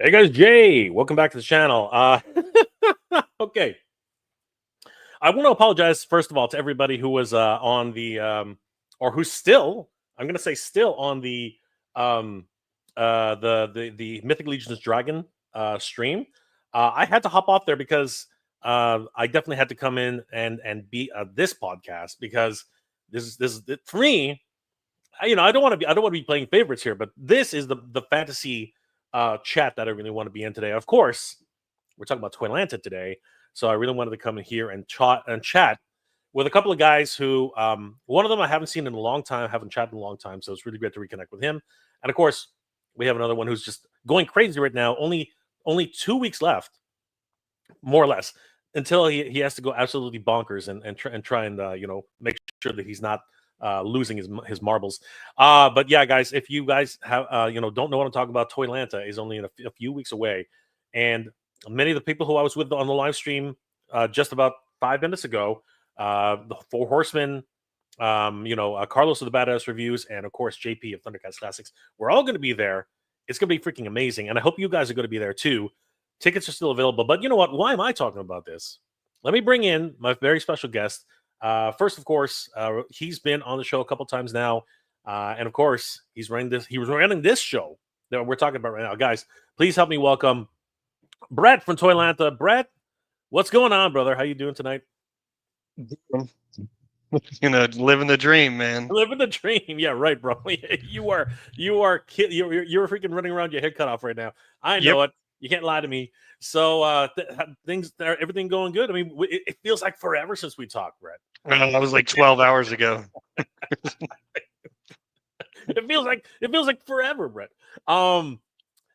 Hey guys, Jay, welcome back to the channel. Okay, I want to apologize first of all to everybody who was on the or who's still, I'm going to say still on the the Mythic Legion's Dragon stream. I had to hop off there because I definitely had to come in and be this podcast because this is for me. I don't want to be playing favorites here, but this is the fantasy chat that I really want to be in today. Of course, we're talking about ToyLanta today, so I really wanted to come in here and chat with a couple of guys who, one of them I haven't seen in a long time, haven't chatted in a long time, so it's really great to reconnect with him. And of course, we have another one who's just going crazy right now. Only 2 weeks left, more or less, until he has to go absolutely bonkers and try and make sure that he's not losing his marbles. But yeah, guys, if you guys have don't know what I'm talking about, ToyLanta is only in a few weeks away, and many of the people who I was with on the live stream just about 5 minutes ago, the Four Horsemen, Carlos of the Badass Reviews, and of course JP of Thundercats Classics, we're all going to be there. It's going to be freaking amazing, and I hope you guys are going to be there too. Tickets are still available, but you know what? Why am I talking about this? Let me bring in my very special guest. First, of course, he's been on the show a couple times now, and of course, he was running this show that we're talking about right now. Guys, please help me welcome Brett from ToyLanta. Brett, what's going on, brother? How you doing tonight? Living the dream, man. Living the dream. Yeah, right, bro. You're freaking running around your head cut off right now. I know it. You can't lie to me. So everything going good. I mean, it feels like forever since we talked, Brett. That was like 12 hours ago. It feels like forever, Brett.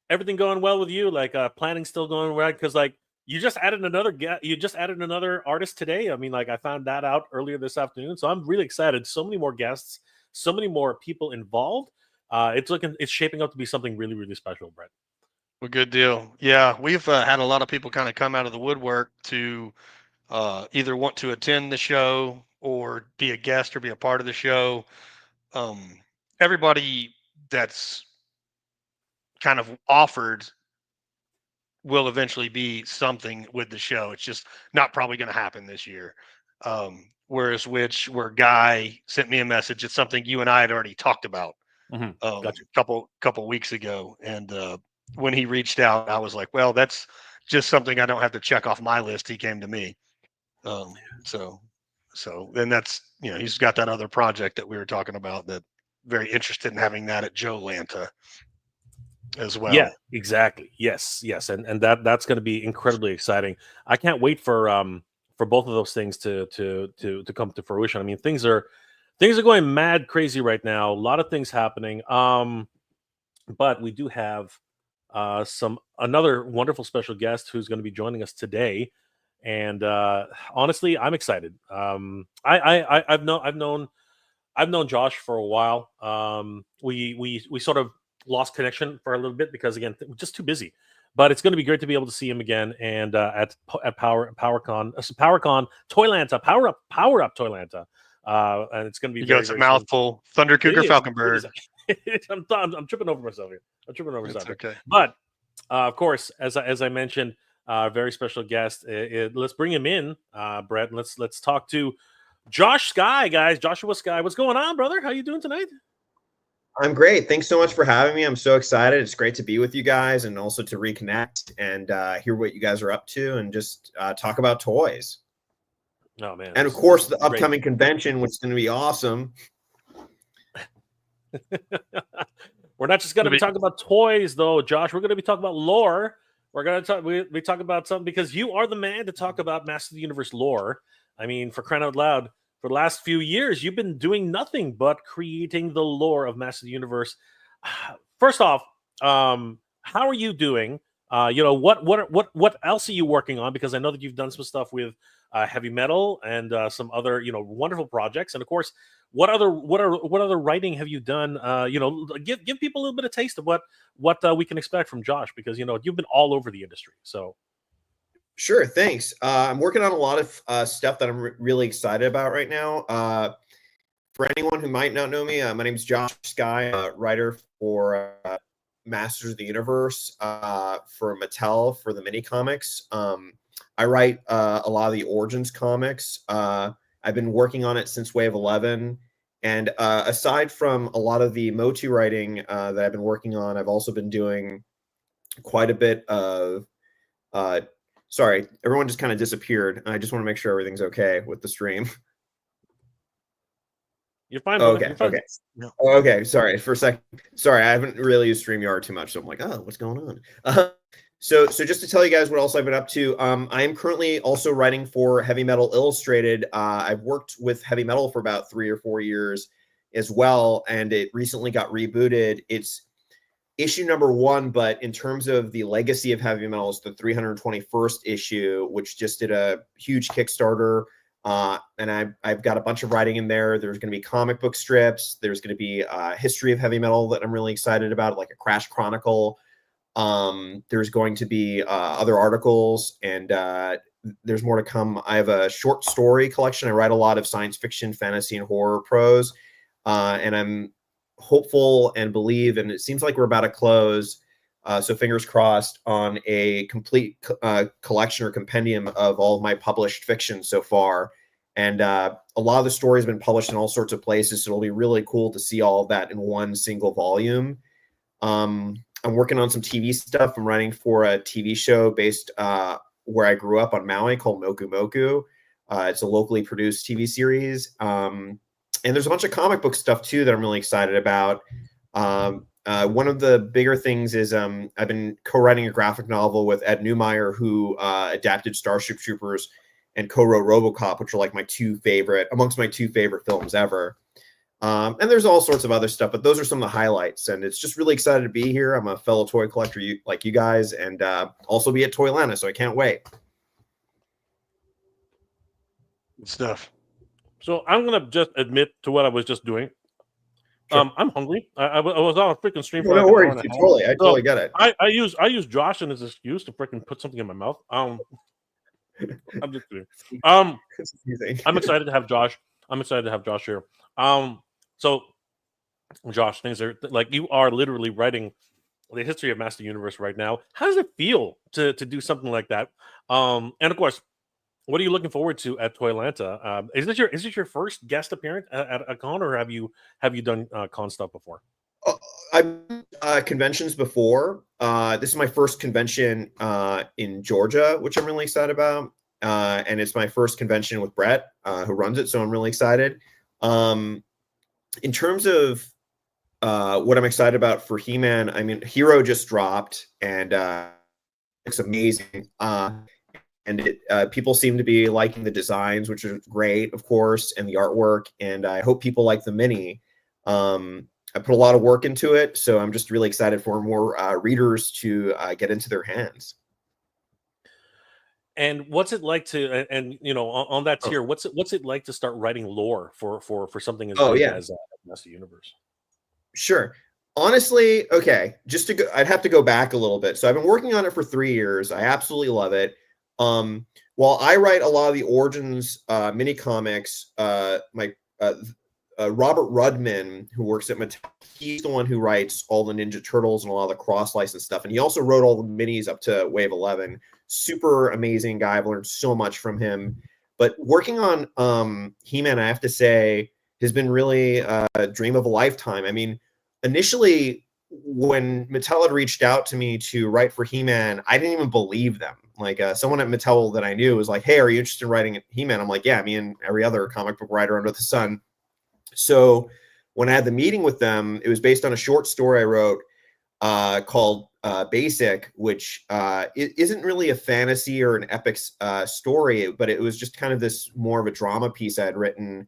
Everything going well with you? Like planning still going right? Because like you just added another artist today. I mean, like I found that out earlier this afternoon. So I'm really excited. So many more guests, so many more people involved. It's shaping up to be something really, really special, Brett. Well, good deal. Yeah, we've had a lot of people kind of come out of the woodwork to either want to attend the show or be a guest or be a part of the show. Everybody that's kind of offered will eventually be something with the show. It's just not probably going to happen this year. Where Guy sent me a message. It's something you and I had already talked about a couple weeks ago, and when he reached out, I was like, well, that's just something I don't have to check off my list. He came to me. So then that's, he's got that other project that we were talking about that very interested in having that at ToyLanta as well. Yeah, exactly. Yes. And that's going to be incredibly exciting. I can't wait for both of those things to come to fruition. I mean, things are going mad crazy right now. A lot of things happening. But we do have another wonderful special guest who's going to be joining us today, and honestly, I'm excited. I've known Josh for a while. We sort of lost connection for a little bit because again, we're just too busy. But it's going to be great to be able to see him again, and at PowerCon, ToyLanta, Power Up ToyLanta, and it's going to be it's a mouthful. Thunder Cougar Falconbird. I'm tripping over myself here. Okay. But of course, as I mentioned, very special guest. Let's bring him in, Brett. And let's talk to Josh Sky, guys. Joshua Sky, what's going on, brother? How you doing tonight? I'm great. Thanks so much for having me. I'm so excited. It's great to be with you guys and also to reconnect and hear what you guys are up to and just talk about toys. Oh man! And of course, the upcoming convention, which is going to be awesome. We're not just going to be talking about toys, though, Josh. We're going to be talking about lore. We're going to talk. We talk about something because you are the man to talk about Master of the Universe lore. I mean, for crying out loud, for the last few years, you've been doing nothing but creating the lore of Master of the Universe. First off, how are you doing? What else are you working on? Because I know that you've done some stuff with heavy metal and some other wonderful projects. And of course, what other writing have you done? Give people a little bit of taste of what we can expect from Josh, because you've been all over the industry. So. Sure, thanks. I'm working on a lot of stuff that I'm really excited about right now. For anyone who might not know me, my name is Josh Sky, writer for Masters of the Universe for Mattel for the mini comics. I write a lot of the Origins comics. I've been working on it since Wave 11. And aside from a lot of the Motu writing that I've been working on, I've also been doing quite a bit of... sorry, everyone just kind of disappeared. I just want to make sure everything's okay with the stream. You're fine. Okay. You're fine. Okay. No. Okay. Sorry for a second. Sorry, I haven't really used StreamYard too much, so I'm like, oh, what's going on? So just to tell you guys what else I've been up to, I am currently also writing for Heavy Metal Illustrated. I've worked with Heavy Metal for about 3 or 4 years as well, and it recently got rebooted. It's issue number 1, but in terms of the legacy of Heavy Metal, it's the 321st issue, which just did a huge Kickstarter. And I've got a bunch of writing in there. There's going to be comic book strips. There's going to be a history of heavy metal that I'm really excited about, like a Crash Chronicle. There's going to be other articles, and there's more to come. I have a short story collection. I write a lot of science fiction, fantasy, and horror prose. And I'm hopeful and believe, and it seems like we're about to close, so fingers crossed, on a complete collection or compendium of all of my published fiction so far. And a lot of the story has been published in all sorts of places, so it'll be really cool to see all of that in one single volume. I'm working on some TV stuff. I'm writing for a TV show based where I grew up on Maui called Moku Moku. It's a locally produced TV series. And there's a bunch of comic book stuff, too, that I'm really excited about. One of the bigger things is I've been co-writing a graphic novel with Ed Neumeyer, who adapted Starship Troopers and co-wrote RoboCop, which are like amongst my two favorite films ever. And there's all sorts of other stuff, but those are some of the highlights. And it's just really excited to be here. I'm a fellow toy collector like you guys, and also be at ToyLanta, so I can't wait. Good stuff. So I'm going to just admit to what I was just doing. Sure. I'm hungry. I was on a freaking stream for no worries. I totally get it. I use Josh and his excuse to freaking put something in my mouth. I'm just kidding. I'm excited to have Josh. I'm excited to have Josh here. So Josh, things are like, you are literally writing the history of Master Universe right now. How does it feel to do something like that? And of course, what are you looking forward to at ToyLanta? Is this your first guest appearance at a con, or have you done con stuff before? I've done conventions before. This is my first convention in Georgia, which I'm really excited about. And it's my first convention with Brett, who runs it, so I'm really excited. In terms of what I'm excited about for He-Man, I mean, Hero just dropped, and it's amazing. And people seem to be liking the designs, which is great, of course, and the artwork. And I hope people like the mini. I put a lot of work into it, so I'm just really excited for more readers to get into their hands. And what's it like to, and on that tier, what's it like to start writing lore for something as big as Master Universe? Sure. Honestly, okay, I'd have to go back a little bit. So I've been working on it for 3 years. I absolutely love it. While I write a lot of the Origins mini comics, my Robert Rudman, who works at Mattel, he's the one who writes all the Ninja Turtles and a lot of the cross-license stuff. And he also wrote all the minis up to Wave 11. Super amazing guy. I've learned so much from him. But working on He-Man, I have to say, has been really a dream of a lifetime. I mean, initially, when Mattel had reached out to me to write for He-Man, I didn't even believe them. Like someone at Mattel that I knew was like, "Hey, are you interested in writing He-Man?" I'm like, "Yeah, me and every other comic book writer under the sun." So when I had the meeting with them, it was based on a short story I wrote called Basic, which isn't really a fantasy or an epic story, but it was just kind of this more of a drama piece I had written.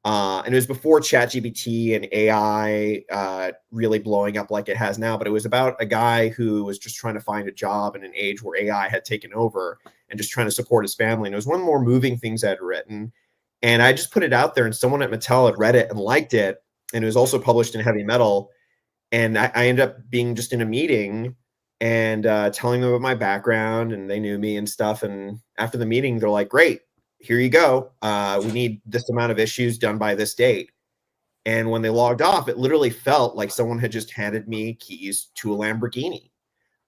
And it was before ChatGPT and AI really blowing up like it has now. But it was about a guy who was just trying to find a job in an age where AI had taken over and just trying to support his family. And it was one of the more moving things I'd written. And I just put it out there, and someone at Mattel had read it and liked it. And it was also published in Heavy Metal. And I ended up being just in a meeting and telling them about my background, and they knew me and stuff. And after the meeting, they're like, great, here you go. We need this amount of issues done by this date. And when they logged off, it literally felt like someone had just handed me keys to a Lamborghini.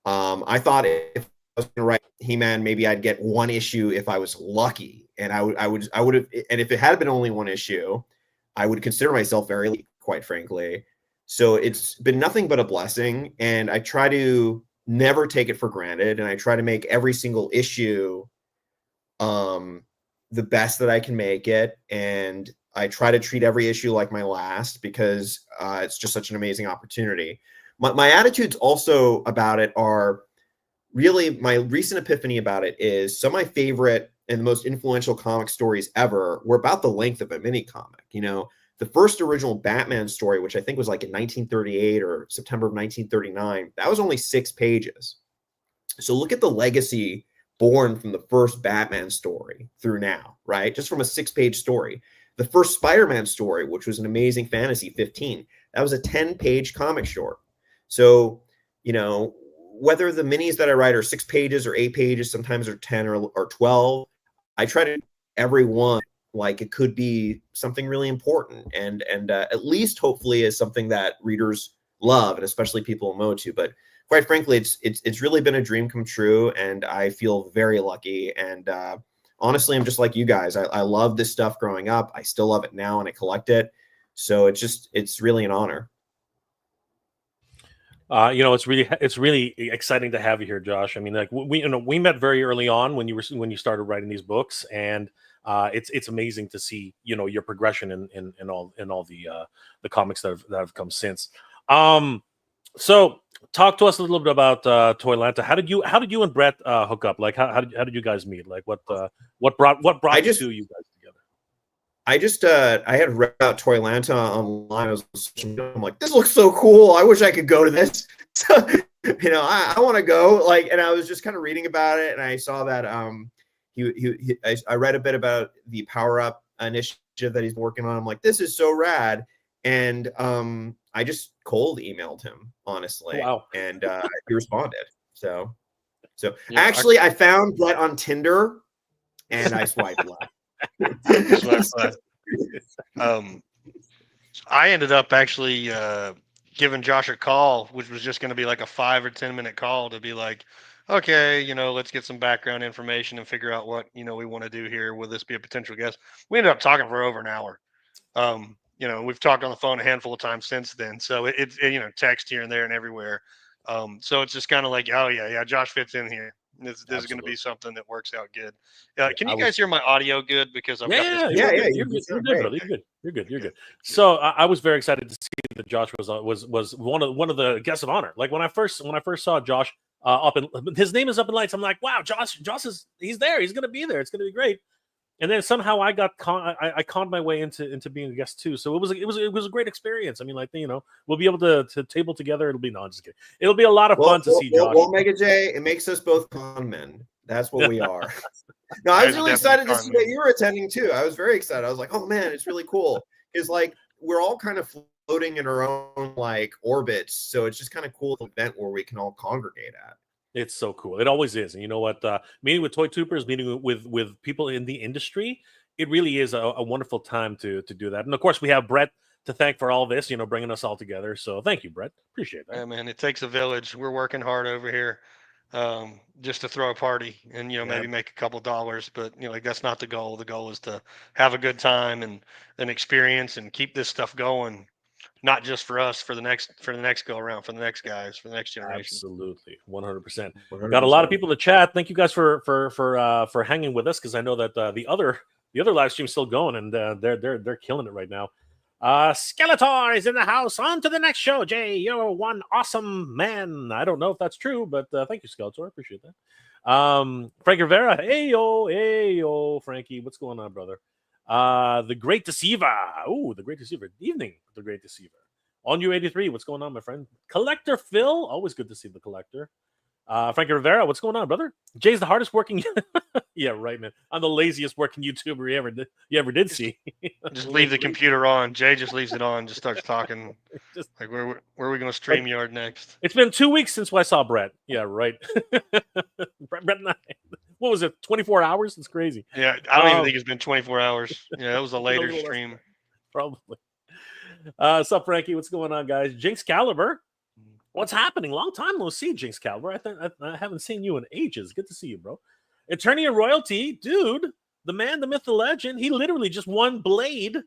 I thought if I was going to write He-Man, maybe I'd get one issue if I was lucky. And I would have, and if it had been only one issue, I would consider myself very lucky, quite frankly. So it's been nothing but a blessing. And I try to never take it for granted. And I try to make every single issue the best that I can make it. And I try to treat every issue like my last, because it's just such an amazing opportunity. My attitudes also about it are really, my recent epiphany about it is some of my favorite and the most influential comic stories ever were about the length of a mini comic. You know, the first original Batman story, which I think was like in 1938 or September of 1939, that was only 6 pages. So look at the legacy born from the first Batman story through now, right? Just from a 6-page story. The first Spider-Man story, which was an amazing fantasy, 15, that was a 10-page comic short. So, you know, whether the minis that I write are 6 pages or 8 pages, sometimes they're 10 or 12, I try to every one like it could be something really important and at least hopefully is something that readers love, and especially people emote to. But quite frankly, it's really been a dream come true, and I feel very lucky. And honestly, I'm just like you guys. I love this stuff growing up. I still love it now, and I collect it. So it's really an honor. You know, it's really exciting to have you here, Josh. I mean, like we met very early on when you started writing these books, and it's amazing to see, you know, your progression in all the comics that have come since. So talk to us a little bit about ToyLanta. How did you and Brett hook up? Like how did you guys meet? Like what brought you guys together? I had read about ToyLanta online. I'm like, this looks so cool. I wish I could go to this. So, you know, I want to go. Like, and I was just kind of reading about it, and I saw that I read a bit about the Power Up initiative that he's working on. I'm like, this is so rad. And I just cold emailed him, honestly. Wow. And he responded. So yeah, actually, I found Brett on Tinder, and I swiped left. I ended up actually giving Josh a call, which was just going to be like a 5 or 10 minute call to be like, okay, you know, let's get some background information and figure out what, you know, we want to do here. Will this be a potential guest? We ended up talking for over an hour. You know, we've talked on the phone a handful of times since then. So it's you know, text here and there and everywhere. So it's just kind of like, oh yeah, Josh fits in here. This is going to be something that works out good. Can you guys hear my audio good? Because I've got this. You're good, brother. You're good. So I was very excited to see that Josh was one of the guests of honor. Like when I first saw Josh up in his name is up in lights, I'm like, wow, Josh he's there. He's going to be there. It's going to be great. And then somehow I got I conned my way into being a guest too. So it was a great experience. I mean, like, you know, we'll be able to table together. I'm just kidding. It'll be a lot of fun to see Josh. Well, Mega J, it makes us both con men. That's what we are. No, I was really excited to see that you were attending too. I was very excited. I was like, oh man, it's really cool. Because like we're all kind of floating in our own like orbits. So it's just kind of cool event where we can all congregate at. It's so cool. It always is. And you know what? Meeting with Toy Tupers, meeting with people in the industry, it really is a wonderful time to do that. And of course, we have Brett to thank for all this, you know, bringing us all together. So thank you, Brett. Appreciate that. Yeah, man, it takes a village. We're working hard over here just to throw a party and, you know, maybe make a couple dollars. But, you know, like that's not the goal. The goal is to have a good time and an experience and keep this stuff going. Not just for us, for the next go around, for the next guys, for the next generation. Absolutely, 100%. Got a lot of people in the chat. Thank you guys for hanging with us, because I know that the other live stream's still going, and they're killing it right now. Skeletor is in the house. On to the next show, Jay. You're one awesome man. I don't know if that's true, but thank you, Skeletor. I appreciate that. Frank Rivera. Hey yo, Frankie. What's going on, brother? The Great Deceiver. Oh, the Great Deceiver. Evening, the Great Deceiver. On you 83. What's going on, my friend? Collector Phil. Always good to see the collector. Frankie Rivera, what's going on, brother? Jay's the hardest working. Yeah, right, man. I'm the laziest working YouTuber you ever did see. Just leave the computer on. Jay just leaves it on, just starts talking. Like, where are we going to StreamYard next? It's been 2 weeks since I saw Brett. Yeah, right. Brett and I, what was it, 24 hours? It's crazy. Yeah, I don't even think it's been 24 hours. Yeah, that was a later stream. Probably. What's up, Frankie? What's going on, guys? Jinx Caliber. What's happening? Long time no see, Jinx Caliber. I haven't seen you in ages. Good to see you, bro. Attorney of Royalty, dude. The man, the myth, the legend. He literally just won Blade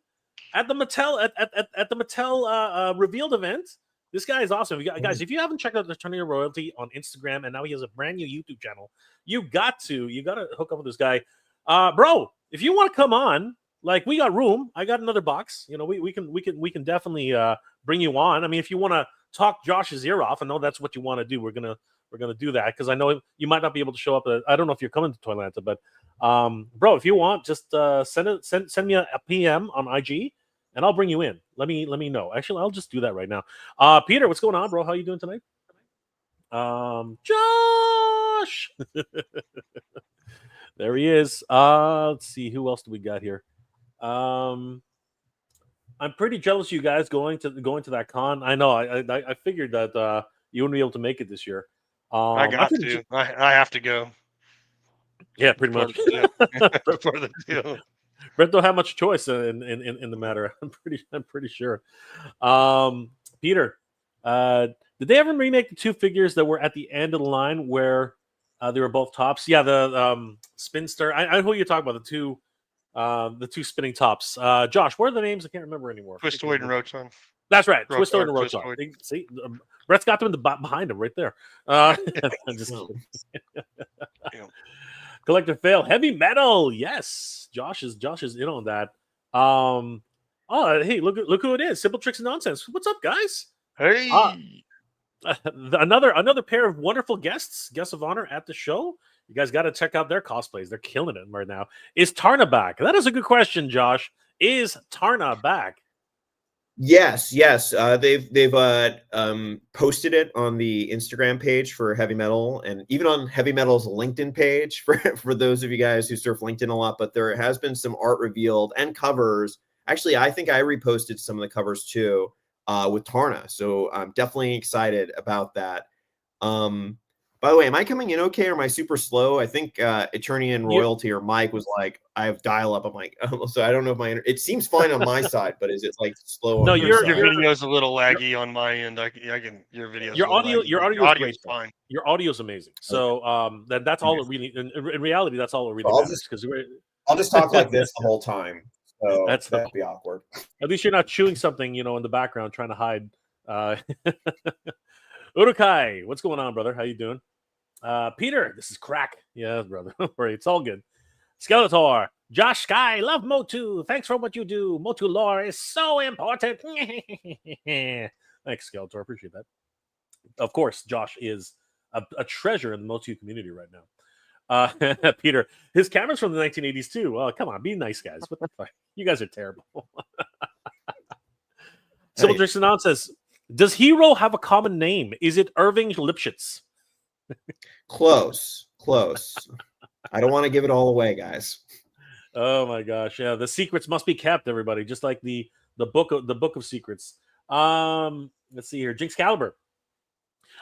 at the Mattel at the Mattel revealed event. This guy is awesome. Guys, if you haven't checked out Attorney of Royalty on Instagram, and now he has a brand new YouTube channel, you got to hook up with this guy, bro. If you want to come on, like, we got room. I got another box. You know, we can definitely bring you on. I mean, if you want to talk Josh's ear off, I know that's what you want to do. We're gonna do that, because I know you might not be able to show up. I don't know if you're coming to ToyLanta, but bro, if you want, just send me a PM on IG, and I'll bring you in. Let me know. Actually, I'll just do that right now. Peter, what's going on, bro? How you doing tonight? Josh. There he is. Let's see, who else do we got here? I'm pretty jealous of you guys going to that con. I know. I figured that you wouldn't be able to make it this year. I have to go. Yeah, pretty much. For the deal. Brett don't have much choice in the matter. I'm pretty sure. Peter, did they ever remake the two figures that were at the end of the line where they were both tops? Yeah, the Spinster. I know who you're talking about. The two spinning tops. Josh, what are the names? I can't remember anymore. Twistoid and Roton. That's right. Twistoid and Roton. See, Brett's got them in the behind him right there. Collector fail. Heavy metal. Yes. Josh is in on that. Hey, look who it is. Simple Tricks and Nonsense. What's up, guys? Hey. Another pair of wonderful guests of honor at the show. You guys got to check out their cosplays. They're killing it right now. Is Tarna back? That is a good question, Josh. Is Tarna back? Yes. They've posted it on the Instagram page for Heavy Metal, and even on Heavy Metal's LinkedIn page for those of you guys who surf LinkedIn a lot. But there has been some art revealed and covers. Actually, I think I reposted some of the covers too with Tarna. So I'm definitely excited about that. By the way, am I coming in okay, or am I super slow? I think Attorney and Royalty or Mike was like, I have dial up. I'm like, oh, so I don't know if it seems fine on my side, but is it like slow? No, on your video is a little laggy on my end. I can your video. Your audio is fine. Your audio is amazing. So that's all it really. In reality, that's all it really matters. Because I'll just talk like this the whole time. So that'd be awkward. At least you're not chewing something, in the background trying to hide. Urukai, what's going on, brother? How you doing? Peter, this is crack. Yeah, brother. Don't worry, it's all good. Skeletor, Josh Sky, love Motu. Thanks for what you do. Motu lore is so important. Thanks, Skeletor. Appreciate that. Of course, Josh is a treasure in the Motu community right now. Peter, his camera's from the 1980s too. Well, come on, be nice, guys. What the fuck? You guys are terrible. Simple Tricks and Nonsense. Does Hero have a common name? Is it Irving Lipschitz? Close. I don't want to give it all away, guys. Oh my gosh, yeah. The secrets must be kept, everybody. Just like the book of secrets. Let's see here. Jinx Caliber.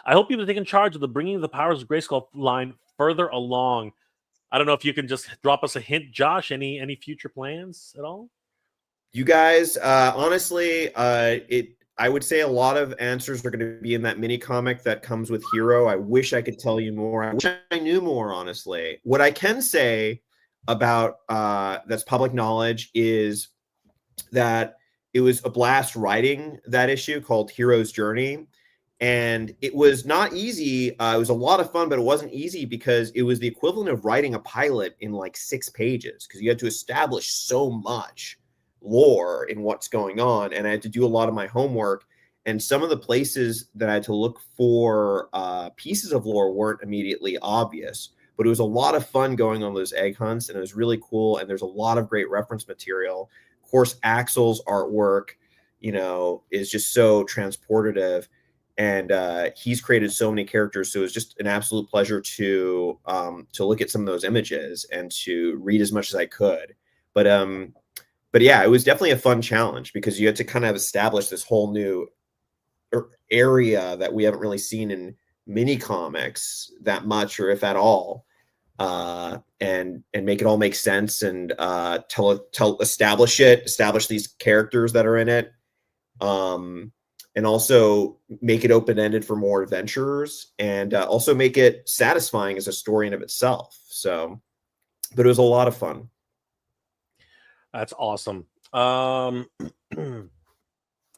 I hope you've taken charge of the bringing the Powers of Grayskull line further along. I don't know if you can just drop us a hint, Josh. Any future plans at all? You guys, honestly, I would say a lot of answers are going to be in that mini comic that comes with Hero. I wish I could tell you more. I wish I knew more, honestly. What I can say about that's public knowledge is that it was a blast writing that issue called Hero's Journey. And it was not easy. It was a lot of fun, but it wasn't easy because it was the equivalent of writing a pilot in like 6 pages because you had to establish so much. lore in what's going on, and I had to do a lot of my homework. And some of the places that I had to look for pieces of lore weren't immediately obvious, but it was a lot of fun going on those egg hunts, and it was really cool. And there's a lot of great reference material. Of course, Axel's artwork, is just so transportative, and he's created so many characters. So it was just an absolute pleasure to look at some of those images and to read as much as I could. But yeah, it was definitely a fun challenge because you had to kind of establish this whole new area that we haven't really seen in mini comics that much, or if at all, and make it all make sense, and establish these characters that are in it, and also make it open-ended for more adventurers, and also make it satisfying as a story in of itself. So, but it was a lot of fun. That's awesome.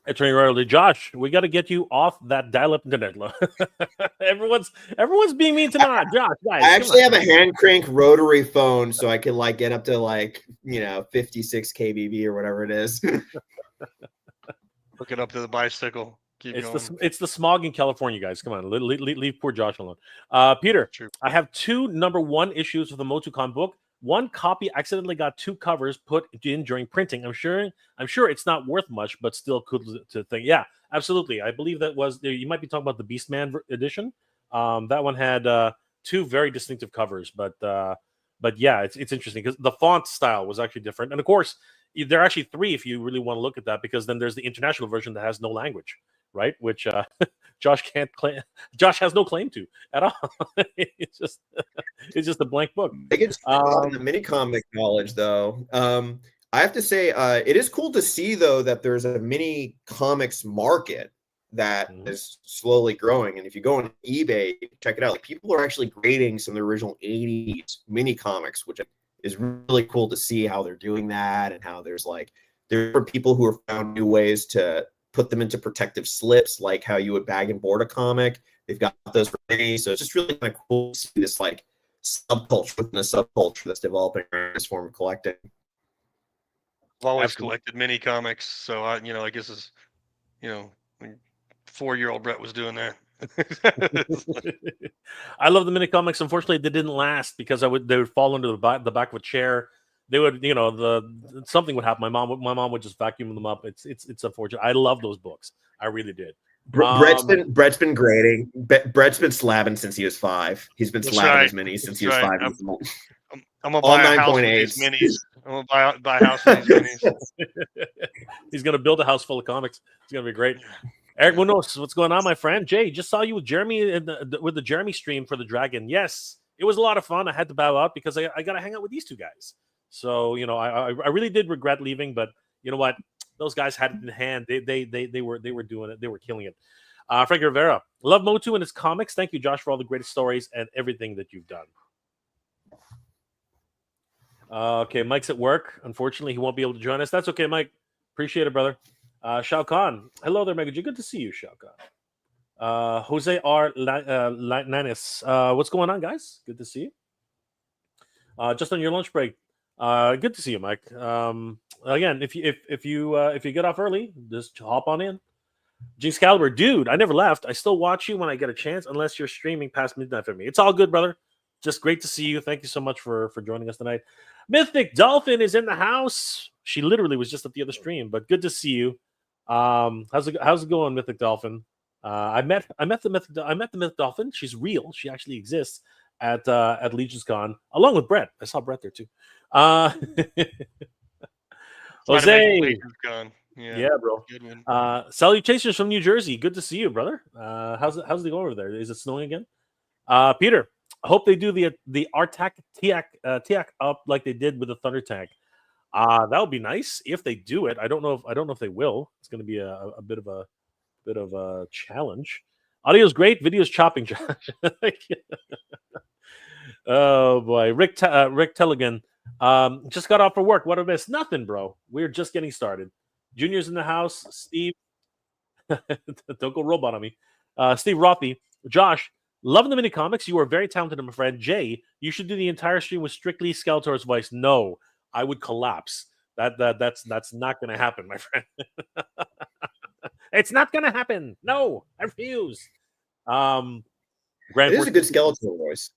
Attorney Royalty, Josh, we got to get you off that dial-up internet. everyone's being mean tonight. Josh, guys, I actually have a hand crank rotary phone, so I can get up to 56 kbp or whatever it is. Hook it up to the bicycle. It's the smog in California, guys. Come on, leave poor Josh alone. Peter, True. I have 2 #1 issues of the MotuCon book. One copy accidentally got 2 covers put in during printing. I'm sure it's not worth much, but still cool to think. Yeah, absolutely. I believe that was you might be talking about the Beastman edition. That one had 2 very distinctive covers, but yeah, it's interesting because the font style was actually different, and of course there are actually 3 if you really want to look at that, because then there's the international version that has no language, right? Which Josh can't claim. Josh has no claim to at all. it's just a blank book. I think it's the mini comic knowledge, though. I have to say, it is cool to see, though, that there's a mini comics market that is slowly growing. And if you go on eBay, check it out. People are actually grading some of the original 80s mini comics, which is really cool to see how they're doing that, and how there are people who have found new ways to put them into protective slips, like how you would bag and board a comic. They've got those for me. So it's just really kind of cool to see this subculture within a subculture that's developing this form of collecting. I've always collected mini comics, so I guess it's, when 4-year-old Brett was doing that. I love the mini comics. Unfortunately, they didn't last because they would fall into the back of a chair. They would, something would happen. My mom would just vacuum them up. It's unfortunate. I love those books. I really did. Brett's been grading. Brett's been slabbing since he was 5. He's been slabbing his minis since he was 5. I'm gonna buy a house with these minis. I'm gonna buy a house with these minis. He's gonna build a house full of comics. It's gonna be great. Eric Munoz, what's going on, my friend? Jay, just saw you with Jeremy with the Jeremy stream for the Dragon. Yes, it was a lot of fun. I had to bow out because I got to hang out with these 2 guys. So I really did regret leaving, but you know what? Those guys had it in hand. They were doing it. They were killing it. Frank Rivera, love Motu and his comics. Thank you, Josh, for all the great stories and everything that you've done. Okay, Mike's at work. Unfortunately, he won't be able to join us. That's okay, Mike. Appreciate it, brother. Shao Kahn. Hello there, Mega G. Good to see you, Shao Kahn. Jose R. Nanis. What's going on, guys? Good to see you. Just on your lunch break. Good to see you, Mike. Again, if you get off early, just hop on in. Jinx Caliber, dude, I never left. I still watch you when I get a chance, unless you're streaming past midnight for me. It's all good, brother. Just great to see you. Thank you so much for joining us tonight. Mythic Dolphin is in the house. She literally was just at the other stream, but good to see you. How's it going, Mythic Dolphin? I met the Mythic Dolphin. She's real. She actually exists at Legion's Con, along with Brett. I saw Brett there too. Jose, yeah, bro. Salutations from New Jersey. Good to see you, brother. How's it going over there? Is it snowing again? Peter, I hope they do the Artac Tiak up like they did with the Thunder Tank. That would be nice if they do it. I don't know if they will. It's going to be a bit of a challenge. Audio's great, video's chopping, Josh. Oh boy, Rick Telligan. Just got off for work. What a miss. Nothing, bro. We're just getting started. Junior's in the house. Steve, don't go robot on me. Steve Rothy, Josh, loving the mini comics. You are very talented, my friend. Jay, you should do the entire stream with strictly Skeletor's voice. No, I would collapse. That's not going to happen, my friend. It's not going to happen. No, I refuse. It is a good skeletal voice.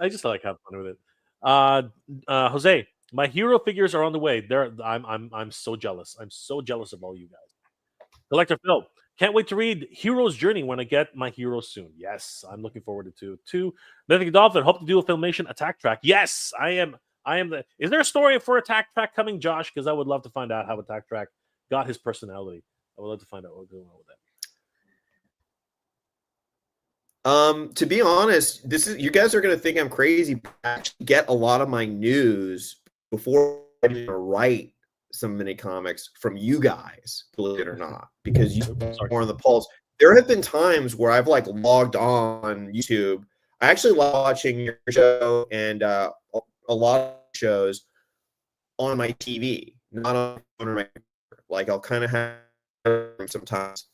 I just like having fun with it. Jose, my hero figures are on the way. I'm so jealous. I'm so jealous of all you guys. Collector Phil, can't wait to read Hero's Journey when I get my hero soon. Yes, I'm looking forward to it too. Mythic Dolphin, hope to do a Filmation attack track. Yes, I am. Is there a story for attack track coming, Josh? Because I would love to find out how attack track got his personality. I would love to find out what's going on with that. To be honest, you guys are gonna think I'm crazy, but I actually get a lot of my news before I even write some mini comics from you guys, believe it or not, because you're more on the pulse. There have been times where I've like logged on YouTube. I actually love watching your show and a lot of shows on my TV, not on my like I'll kind of have them sometimes.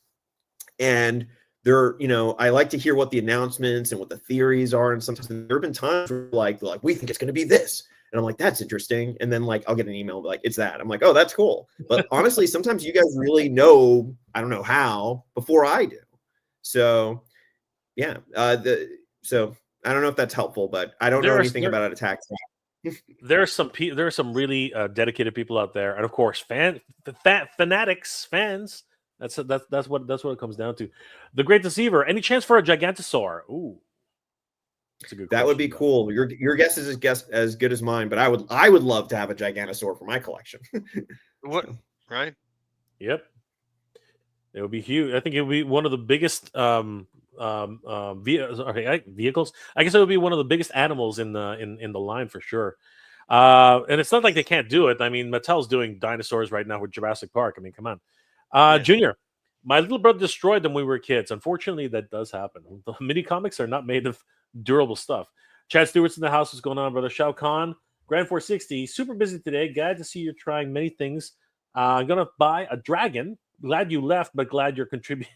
And there, I like to hear what the announcements and what the theories are. And sometimes there have been times where like we think it's going to be this. And I'm like, that's interesting. And then like, I'll get an email like, it's that. I'm like, oh, that's cool. But honestly, sometimes you guys really know, I don't know how, before I do. So yeah. So I don't know if that's helpful, but I don't know anything about an attack. There are some really dedicated people out there. And of course, fanatics, fans. That's what it comes down to. The Great Deceiver. Any chance for a Gigantosaur? Ooh, that's a good. That would be cool. Your guess is as good as mine, but I would love to have a Gigantosaur for my collection. What? Right? Yep. It would be huge. I think it would be one of the biggest vehicles. I guess it would be one of the biggest animals in the line for sure. And it's not like they can't do it. I mean, Mattel's doing dinosaurs right now with Jurassic Park. I mean, come on. Junior, my little brother destroyed them when we were kids. Unfortunately, that does happen. The mini comics are not made of durable stuff. Chad Stewart's in the house. What's going on, brother? Shao Kahn, Grand 460, super busy today. Glad to see you're trying many things. I'm going to buy a dragon. Glad you left, but glad you're contributing.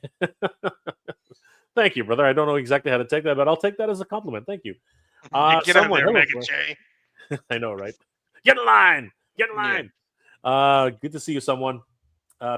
Thank you, brother. I don't know exactly how to take that, but I'll take that as a compliment. Thank you. Get out there, Mega J. I know, right? Get in line. Get in line. Yeah. Good to see you, someone.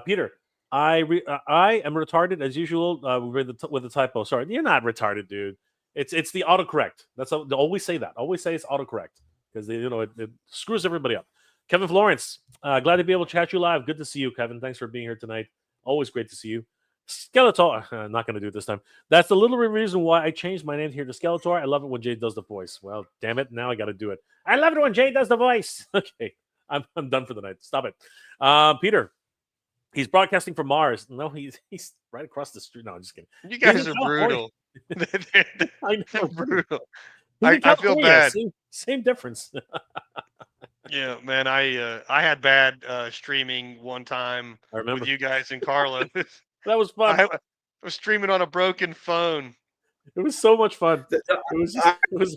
Peter, I am retarded as usual with the typo. Sorry, you're not retarded, dude. It's the autocorrect. That's how they always say that. Always say it's autocorrect because it screws everybody up. Kevin Florence, glad to be able to chat you live. Good to see you, Kevin. Thanks for being here tonight. Always great to see you. Skeletor, I'm not going to do it this time. That's the little reason why I changed my name here to Skeletor. I love it when Jay does the voice. Well, damn it, now I got to do it. I love it when Jay does the voice. Okay, I'm done for the night. Stop it. Peter, he's broadcasting from Mars. No, he's right across the street. No, I'm just kidding. You guys are brutal. I know, brutal. I feel bad. Same difference. Yeah, man. I had bad streaming one time with you guys and Carlos. That was fun. I was streaming on a broken phone. It was so much fun. The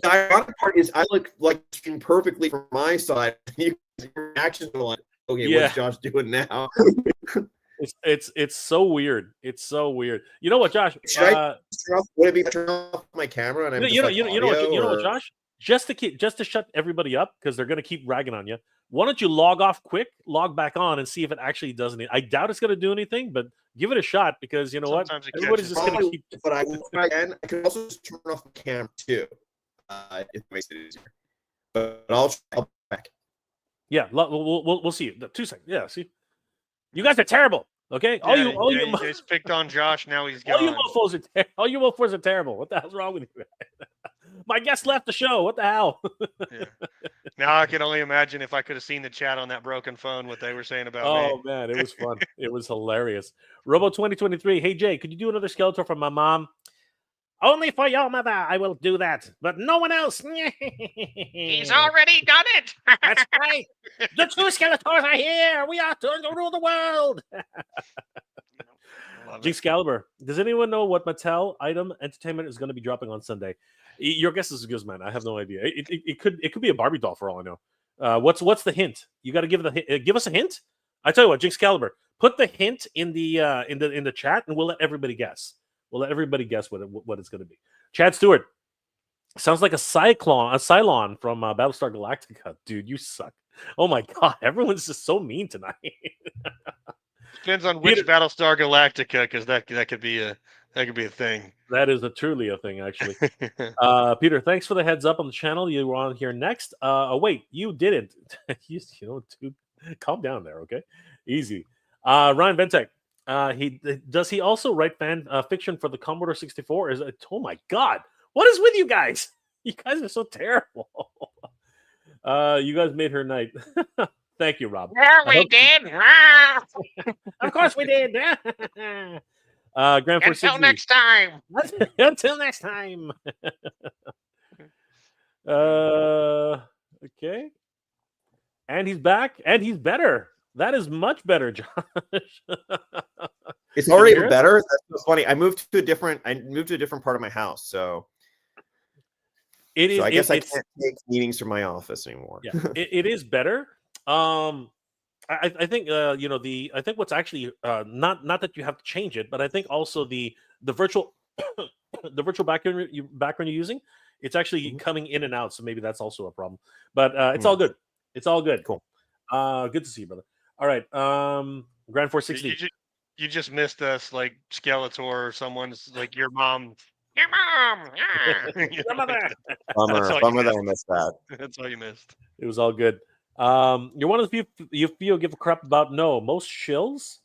ironic part is I look like stream perfectly from my side. Your reactions are like, okay, what's Josh doing now? It's so weird. It's so weird. You know what, Josh? Would it be turn off my camera and you know what, Josh? Just to shut everybody up because they're gonna keep ragging on you. Why don't you log off quick, log back on, and see if it actually does anything? I doubt it's gonna do anything, but give it a shot because you know Sometimes what? Everybody's just gonna keep. But I will try again. I can also just turn off the camera too. It makes it easier. But I'll be back. Yeah, we'll see you. 2 seconds. Yeah, see, you guys are terrible. Okay, you just picked on Josh. Now he's gone. All you mofos are terrible. What the hell's wrong with you? My guest left the show. What the hell? Yeah. Now I can only imagine if I could have seen the chat on that broken phone, what they were saying about me. Oh man, it was fun. It was hilarious. Robo 2023. Hey Jay, could you do another Skeletor from my mom? Only for your mother, I will do that, but no one else. He's already done it. That's right. The 2 Skeletors are here. We are going to rule the world. Excalibur. Does anyone know what Mattel item entertainment is going to be dropping on Sunday? Your guess is as good as mine. I have no idea. It could be a Barbie doll for all I know. What's the hint? You got to give us a hint. I tell you what, Excalibur, put the hint in the chat, and we'll let everybody guess. We'll let everybody guess what it's going to be. Chad Stewart sounds like a Cylon from Battlestar Galactica. Dude, you suck. Oh my god, everyone's just so mean tonight. Depends on which Battlestar Galactica, because that could be a thing. That is truly a thing, actually. Peter, thanks for the heads up on the channel. You were on here next. Wait, you didn't. Dude, calm down there, okay? Easy. Ryan Ventek. He also write fan fiction for the Commodore 64? Oh my god, what is with you guys? You guys are so terrible. You guys made her night. Thank you, Rob. Yeah, we did. Of course we did. Until next time. Until next time. Okay. And he's back, and he's better. That is much better, Josh. It's already better. That's so funny. I moved to a different part of my house, so it is. So I guess I can't take meetings from my office anymore. Yeah, it is better. I think I think what's actually not that you have to change it, but I think also the virtual the virtual background you're using, it's actually coming in and out, so maybe that's also a problem. But it's all good. It's all good. Cool. Good to see you, brother. All right. Grand 460. You just missed us, like Skeletor or someone's like your mom. Your mom. Your mother. Bummer that I missed that. That's all you missed. It was all good. You're one of the few you feel give a crap about. No, most shills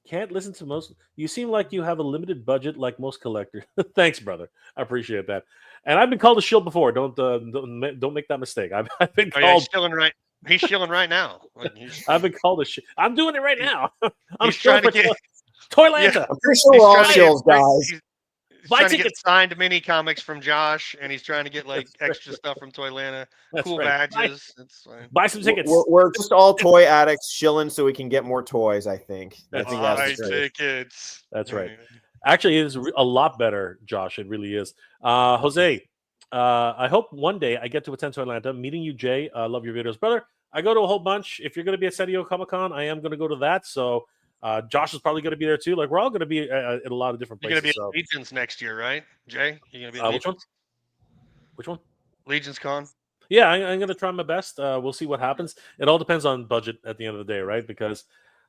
can't listen to most. You seem like you have a limited budget, like most collectors. Thanks, brother. I appreciate that. And I've been called a shill before. Don't make that mistake. I've been called. He's shilling right. He's shilling right now. I've been called a shill. I'm doing it right now. I'm trying to get ToyLanta. Yeah, I'm pretty sure we're all shills, guys. He's trying to get signed mini comics from Josh, and he's trying to get like extra stuff from ToyLanta. Cool badges. That's fine. Buy some tickets. We're just all toy addicts shilling so we can get more toys. I think. Buy tickets. That's right. Actually, it is a lot better, Josh. It really is. Jose, I hope one day I get to attend ToyLanta. Meeting you, Jay. Love your videos, brother. I go to a whole bunch. If you're going to be at San Diego Comic-Con, I am going to go to that. So. Josh is probably going to be there too. Like we're all going to be at a lot of different places. You're going to be at Legions next year, right, Jay? You're going to be at Legions? Which one? Legions Con. Yeah, I'm going to try my best. We'll see what happens. It all depends on budget at the end of the day, right? Because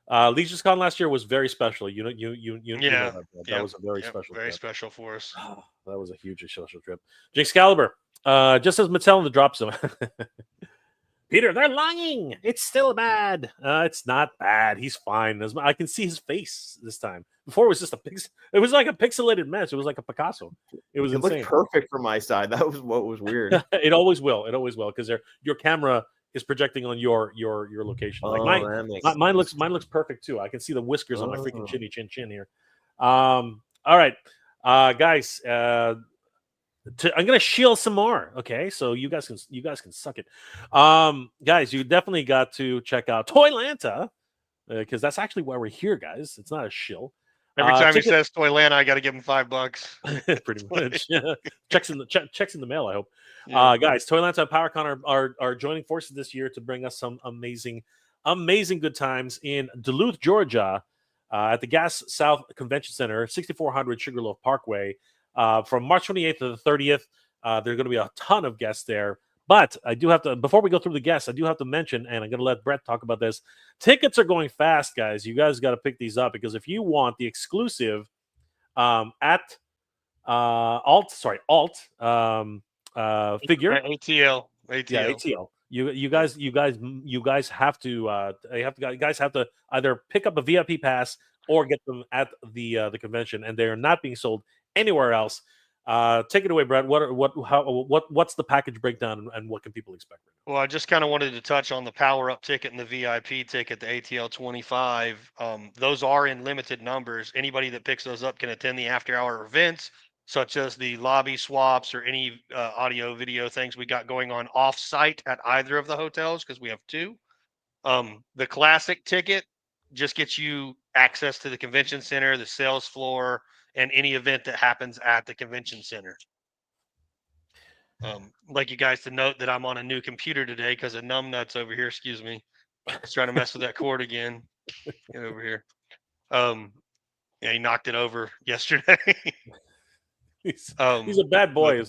Legions Con last year was very special. You know that was a very special. Very special for us. That was a huge special trip. Jinx Caliber, just as Mattel in the drop zone. Peter, they're lying. It's still bad. It's not bad. He's fine. I can see his face this time. Before it was just it was like a pixelated mess. It was like a Picasso. It was insane. Looked perfect from my side. That was what was weird. It always will. It always will because your camera is projecting on your location. Like mine looks perfect too. I can see the whiskers on my freaking chin here. All right, guys. I'm gonna shield some more, okay? So you guys can suck it, guys. You definitely got to check out ToyLanta because that's actually why we're here, guys. It's not a shill. Every time he says ToyLanta, I got to give him $5. Pretty much. Checks in the mail. I hope, guys. ToyLanta and PowerCon are joining forces this year to bring us some amazing good times in Duluth, Georgia, at the Gas South Convention Center, 6400 Sugarloaf Parkway. From March 28th to the 30th, there are going to be a ton of guests there. But I do have to, before we go through the guests, I do have to mention, and I'm going to let Brett talk about this. Tickets are going fast, guys. You guys got to pick these up because if you want the exclusive at Alt figure, ATL. Yeah, ATL. You guys have to either pick up a VIP pass or get them at the convention, and they are not being sold anywhere else. Take it away, Brad. What's the package breakdown and what can people expect? Well, I just kind of wanted to touch on the power up ticket and the VIP ticket, the ATL 25. Those are in limited numbers. Anybody that picks those up can attend the after hour events, such as the lobby swaps or any audio video things we got going on off site at either of the hotels, because we have two. The classic ticket just gets you access to the convention center, the sales floor, and any event that happens at the convention center. Like you guys to note that I'm on a new computer today because of numbnuts over here. Excuse me. I was trying to mess with that cord again. Get over here. Yeah, he knocked it over yesterday. He's a bad boy.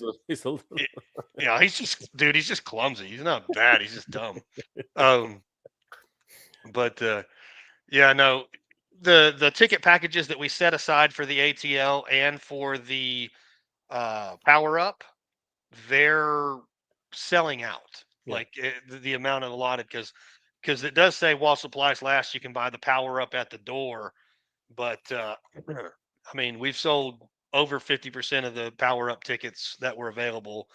Yeah, he's just clumsy. He's not bad. He's just dumb. But yeah, no, the ticket packages that we set aside for the ATL and for the power up, they're selling out. Yeah. Like the amount of allotted, because it does say while supplies last, you can buy the power up at the door. But I mean, we've sold over 50% of the power up tickets that were available.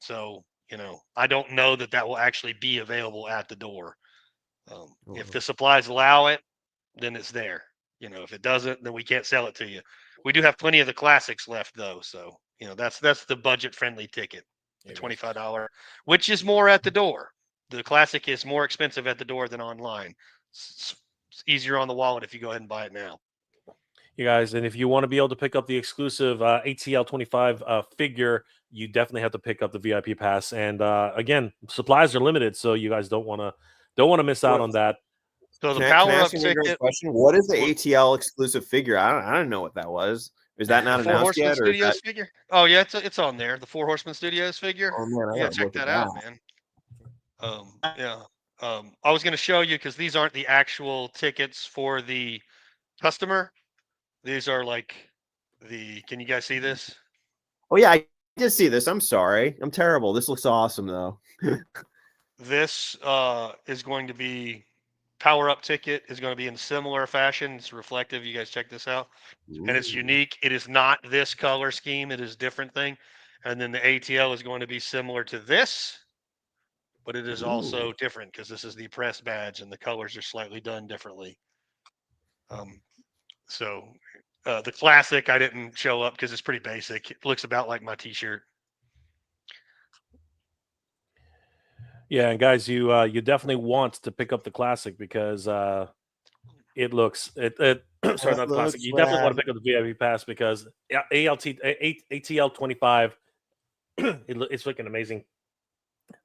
So I don't know that will actually be available at the door. If the supplies allow it, then it's there. If it doesn't, then we can't sell it to you. We do have plenty of the classics left though, so that's the budget friendly ticket, the $25, which is more at the door. The classic is more expensive at the door than online. It's easier on the wallet if you go ahead and buy it now. You guys, and if you want to be able to pick up the exclusive ATL 25 figure, you definitely have to pick up the VIP pass. And again, supplies are limited, so you guys don't want to miss out on that. So the power up ticket. Question: what is the ATL exclusive figure? I don't know what that was. Is that not announced yet? Four Horsemen Studios figure? Oh yeah, it's on there. The 4 Horsemen Studios figure. Oh man, yeah, check that out, man. Yeah. I was going to show you because these aren't the actual tickets for the customer. These are like can you guys see this? Oh yeah, I did see this. I'm sorry. I'm terrible. This looks awesome though. This is going to be power up ticket is going to be in similar fashion. It's reflective. You guys check this out. Ooh. And it's unique. It is not this color scheme. It is a different thing. And then the ATL is going to be similar to this, but it is also different because this is the press badge and the colors are slightly done differently. So the classic I didn't show up because it's pretty basic. It looks about like my t-shirt. Yeah, and guys, you definitely want to pick up the classic because it looks sorry, not the classic. You definitely want to pick up the VIP pass because ATL 25 it's looking amazing.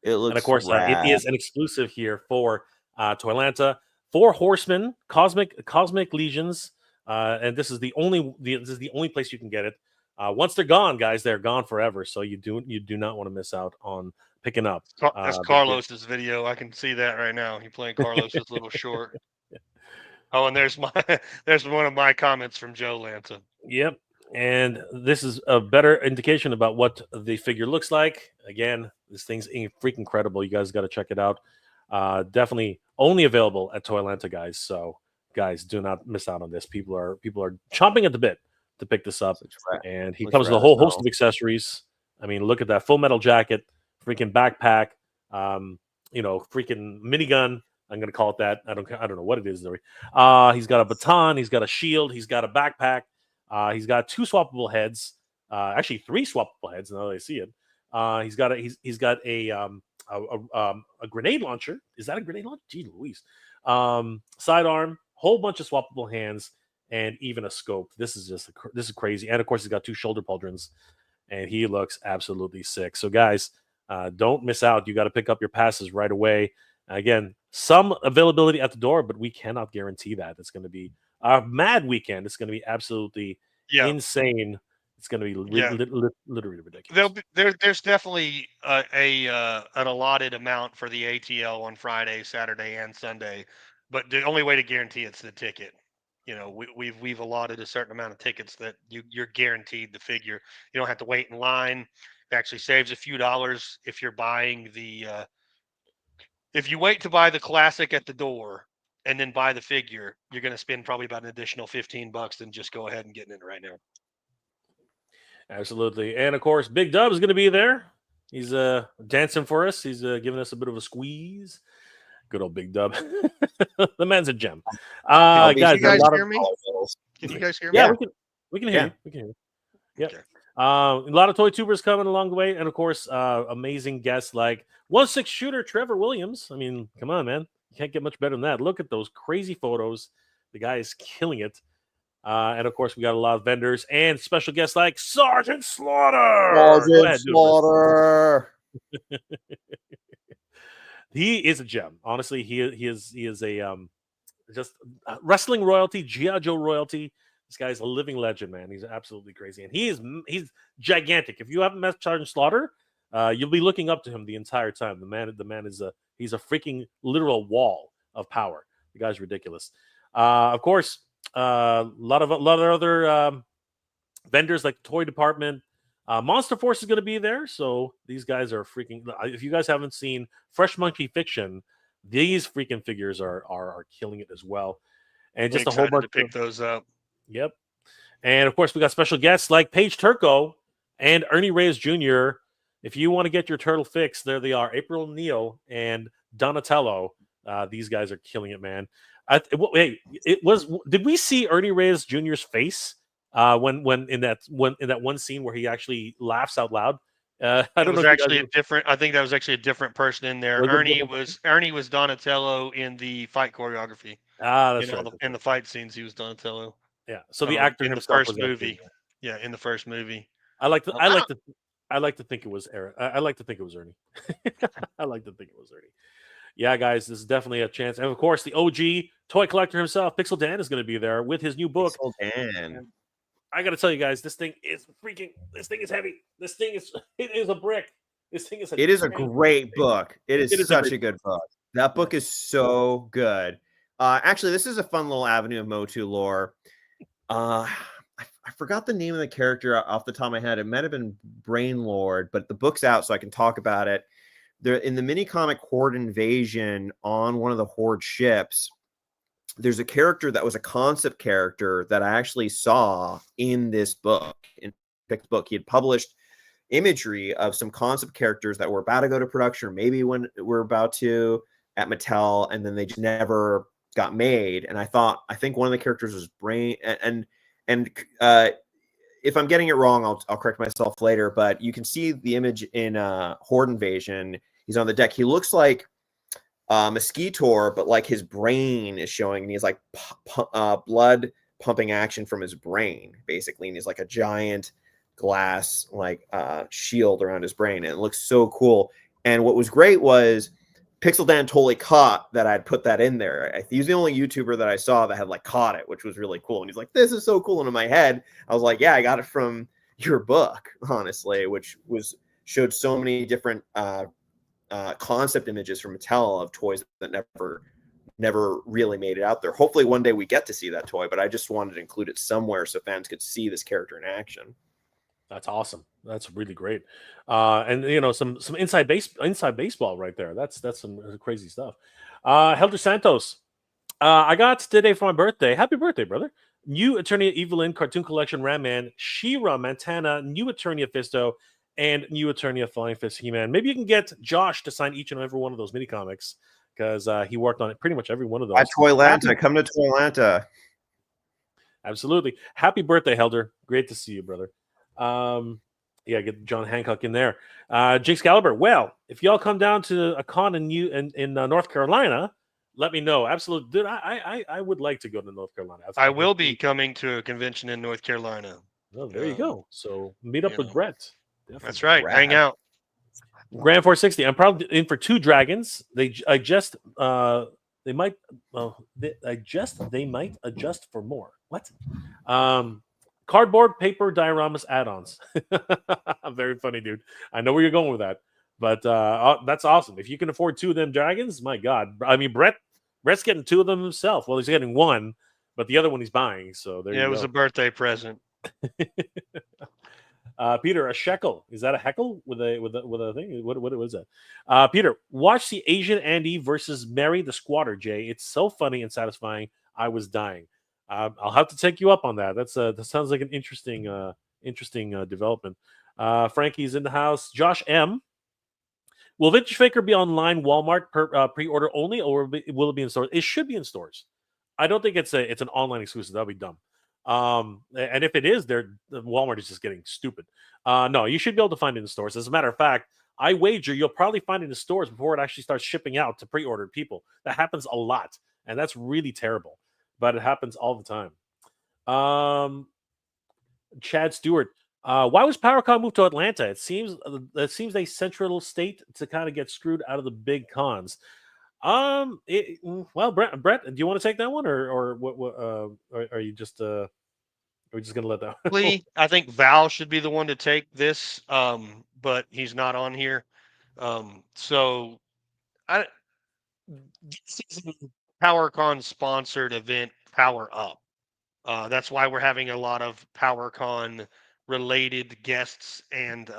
It looks, and of course it is an exclusive here for ToyLanta. 4 Horsemen, Cosmic Legions, and this is the only place you can get it. Once they're gone, guys, they're gone forever. So you do not want to miss out on picking up. That's Carlos's video. I can see that right now. He's playing Carlos's little short. Oh, and there's one of my comments from Joe Lanta. Yep. And this is a better indication about what the figure looks like. Again, this thing's freaking incredible. You guys got to check it out. Definitely only available at ToyLanta, guys. So, guys, do not miss out on this. People are chomping at the bit to pick this up. And he comes with a whole host of accessories. I mean, look at that full metal jacket, freaking backpack, freaking minigun. I'm gonna call it that. I don't know what it is. He's got a baton. He's got a shield. He's got a backpack. He's got 2 swappable heads. Actually 3 swappable heads. Now that I see it. He's got a grenade launcher. Is that a grenade launcher? Gee Louise. Sidearm. Whole bunch of swappable hands, and even a scope. This is crazy. And of course, he's got 2 shoulder pauldrons, and he looks absolutely sick. So, guys, don't miss out. You got to pick up your passes right away. Again, some availability at the door, but we cannot guarantee that. It's going to be a mad weekend. It's going to be absolutely insane. It's going to be literally ridiculous. There's definitely an allotted amount for the ATL on Friday, Saturday, and Sunday, but the only way to guarantee it's the ticket. We've allotted a certain amount of tickets that you're guaranteed the figure. You don't have to wait in line. It actually saves a few dollars if you're buying if you wait to buy the classic at the door and then buy the figure, you're going to spend probably about an additional $15 than just go ahead and getting it right now. Absolutely. And of course, Big Dub is going to be there. He's dancing for us. He's giving us a bit of a squeeze. Good old Big Dub. The man's a gem. Guys, can you guys hear me? Can you guys hear me? Yeah, we can hear you. We can hear you. Yep. Okay. A lot of toy tubers coming along the way, and of course, amazing guests like 1/6 shooter Trevor Williams. I mean, come on, man, you can't get much better than that. Look at those crazy photos. The guy is killing it. And of course, we got a lot of vendors and special guests like Sergeant Slaughter. He is a gem. Honestly, he is a just wrestling royalty, G.I. Joe royalty. This guy's a living legend, man. He's absolutely crazy, and he's gigantic. If you haven't met Sergeant Slaughter, you'll be looking up to him the entire time. The man is he's a freaking literal wall of power. The guy's ridiculous. Of course, a lot of other vendors like the toy department. Monster Force is going to be there, so these guys are freaking. If you guys haven't seen Fresh Monkey Fiction, these freaking figures are killing it as well, and just a whole bunch to pick those up. Yep, and of course we got special guests like Paige Turco and Ernie Reyes Jr. If you want to get your turtle fix, there they are: April Neal and Donatello. These guys are killing it, man. Hey, did we see Ernie Reyes Jr.'s face? When in that one scene where he actually laughs out loud, I don't know. I think that was actually a different person in there. Ernie was Donatello in the fight choreography. That's right. In the fight scenes, he was Donatello. Yeah. So the actor in the first movie. Yeah, in the first movie. I like to think it was Eric. I like to think it was Ernie. I like to think it was Ernie. Yeah, guys, this is definitely a chance. And of course, the OG toy collector himself, Pixel Dan, is going to be there with his new book. Pixel Dan. I got to tell you guys, this thing is heavy. It is a brick. This thing is a great book. It is such a good book. That book is so good. Actually, this is a fun little avenue of Motu lore. I forgot the name of the character off the top of my head. It might have been Brain Lord, but the book's out, so I can talk about it. There, in the mini comic Horde Invasion on one of the Horde ships, there's a character that was a concept character that I actually saw in this book. In Pick's book, he had published imagery of some concept characters that were about to go to production, or maybe when we're about to at Mattel, and then they just never got made. And I think one of the characters was Brain. And if I'm getting it wrong, I'll correct myself later. But you can see the image in Horde Invasion. He's on the deck. He looks like Mosquitor, but like his brain is showing, and he's like blood pumping action from his brain, basically, and he's like a giant glass like shield around his brain, and it looks so cool. And what was great was Pixel Dan totally caught that I'd put that in there. He's the only YouTuber that I saw that had like caught it, which was really cool. And he's like, "This is so cool." And in my head, I was like, "Yeah, I got it from your book," honestly, which showed so many different concept images from Mattel of toys that never really made it out there. Hopefully one day we get to see that toy, but I just wanted to include it somewhere so fans could see this character in action. That's awesome. That's really great. And you know, some inside baseball right there. That's some crazy stuff. Helder Santos, I got today for my birthday. Happy birthday, brother. New Eternia Evelyn Cartoon Collection Ram-Man, She-Ra Montana, New Eternia Fisto, and New Eternia Flying Fist He-Man. Maybe you can get Josh to sign each and every one of those mini comics, because he worked on it, pretty much every one of those. At ToyLanta, come to ToyLanta. Absolutely. Happy birthday, Helder. Great to see you, brother. Yeah, get John Hancock in there. Jake Scalibur. Well, if y'all come down to a con in North Carolina, let me know. Absolutely, dude. I would like to go to North Carolina. I will be coming to a convention in North Carolina. Oh, there you go. So meet up with Brett. Definitely. That's right. Brad. Hang out. Grand 460. I'm probably in for 2 dragons. They might adjust for more. What? Cardboard, paper, dioramas, add-ons. Very funny, dude. I know where you're going with that, but that's awesome. If you can afford 2 of them dragons, my God. I mean, Brett's getting 2 of them himself. Well, he's getting 1, but the other one he's buying. So there you go. It was a birthday present. Peter, a shekel. Is that a heckle with a thing? What was that? Peter, watch the Asian Andy versus Mary the Squatter, Jay. It's so funny and satisfying. I was dying. I'll have to take you up on that. That sounds like an interesting development. Frankie's in the house. Josh M. Will Vintage Faker be online Walmart pre-order only, or will it be in stores? It should be in stores. I don't think it's an online exclusive. That'd be dumb. And if it is, Walmart is just getting stupid. No, you should be able to find it in stores. As a matter of fact, I wager you'll probably find it in stores before it actually starts shipping out to pre-ordered people. That happens a lot, and that's really terrible. But it happens all the time. Chad Stewart, why was PowerCon moved to Atlanta? It seems a central state to kind of get screwed out of the big cons. Well, Brett, do you want to take that one, or what? Are you just? We're just gonna let that. I think Val should be the one to take this, but he's not on here. So this is a PowerCon sponsored event, Power Up. That's why we're having a lot of PowerCon related guests and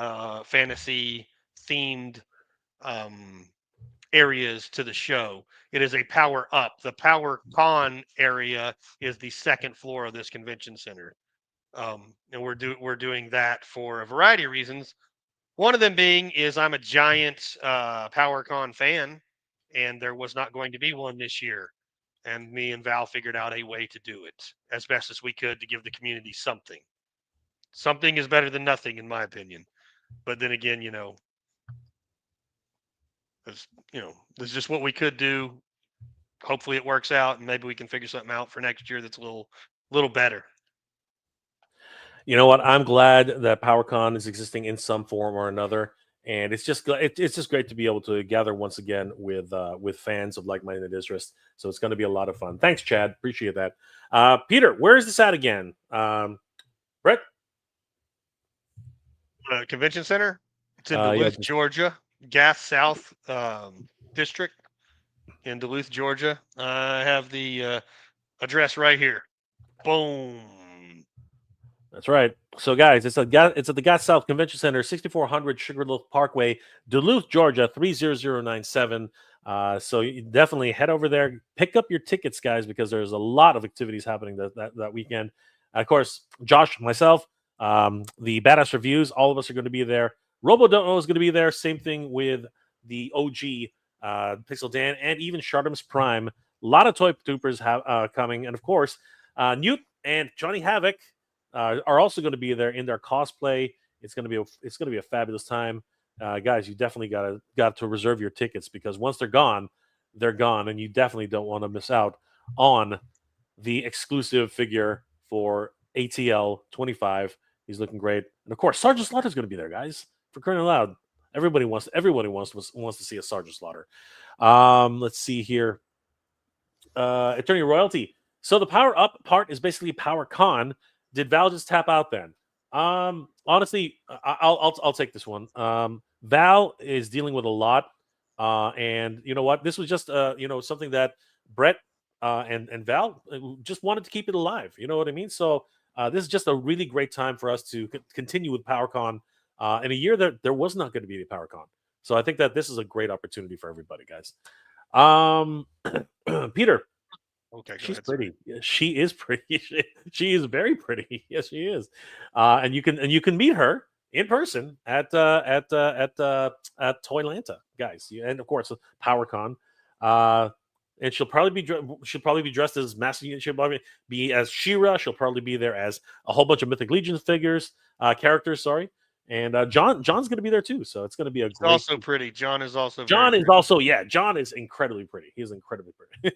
fantasy themed areas to the show. It is a Power Up. The PowerCon area is the second floor of this convention center. And we're doing that for a variety of reasons. One of them being is I'm a giant PowerCon fan, and there was not going to be one this year. And me and Val figured out a way to do it as best as we could to give the community something. Something is better than nothing, in my opinion. But then again, this is just what we could do. Hopefully it works out, and maybe we can figure something out for next year that's a little better. You know what? I'm glad that PowerCon is existing in some form or another, and it's just great to be able to gather once again with fans of like-minded interests. So it's going to be a lot of fun. Thanks, Chad. Appreciate that. Peter, where is this at again? Brett? Convention Center. It's in Duluth, Georgia. Gas South District in Duluth, Georgia. I have the address right here. Boom. That's right. So, guys, it's at the Gas South Convention Center, 6400 Sugarloaf Parkway, Duluth, Georgia, 30097. So you definitely head over there, pick up your tickets, guys, because there's a lot of activities happening that weekend. Of course, Josh, myself, the Badass Reviews, all of us are going to be there. Robo Don't Know is going to be there. Same thing with the OG Pixel Dan and even Shardom's Prime. A lot of Toy Troopers coming, and of course, Newt and Johnny Havoc are also going to be there in their cosplay. It's going to be a fabulous time, guys. You definitely got to reserve your tickets because once they're gone, and you definitely don't want to miss out on the exclusive figure for ATL 25. He's looking great, and of course, Sergeant Slaughter is going to be there, guys. For crying out loud, everybody wants to see a Sergeant Slaughter. Let's see here. Attorney Royalty. So the Power Up part is basically Power Con. Did Val just tap out then? Honestly, I'll take this one. Val is dealing with a lot, and you know what? This was just something that Brett and Val just wanted to keep it alive. You know what I mean? So this is just a really great time for us to continue with PowerCon in a year that there was not going to be a PowerCon. So I think that this is a great opportunity for everybody, guys. Peter. Okay, she's pretty. She is pretty. She is very pretty. Yes, she is. And you can meet her in person at ToyLanta, guys. And of course, PowerCon. And she'll probably be dressed as Master. She'll probably be as She-Ra. She'll probably be there as a whole bunch of Mythic Legion characters. Sorry. And John's going to be there too, so it's going to be a great. Also pretty. John is also. John is also John is incredibly pretty. He's incredibly pretty.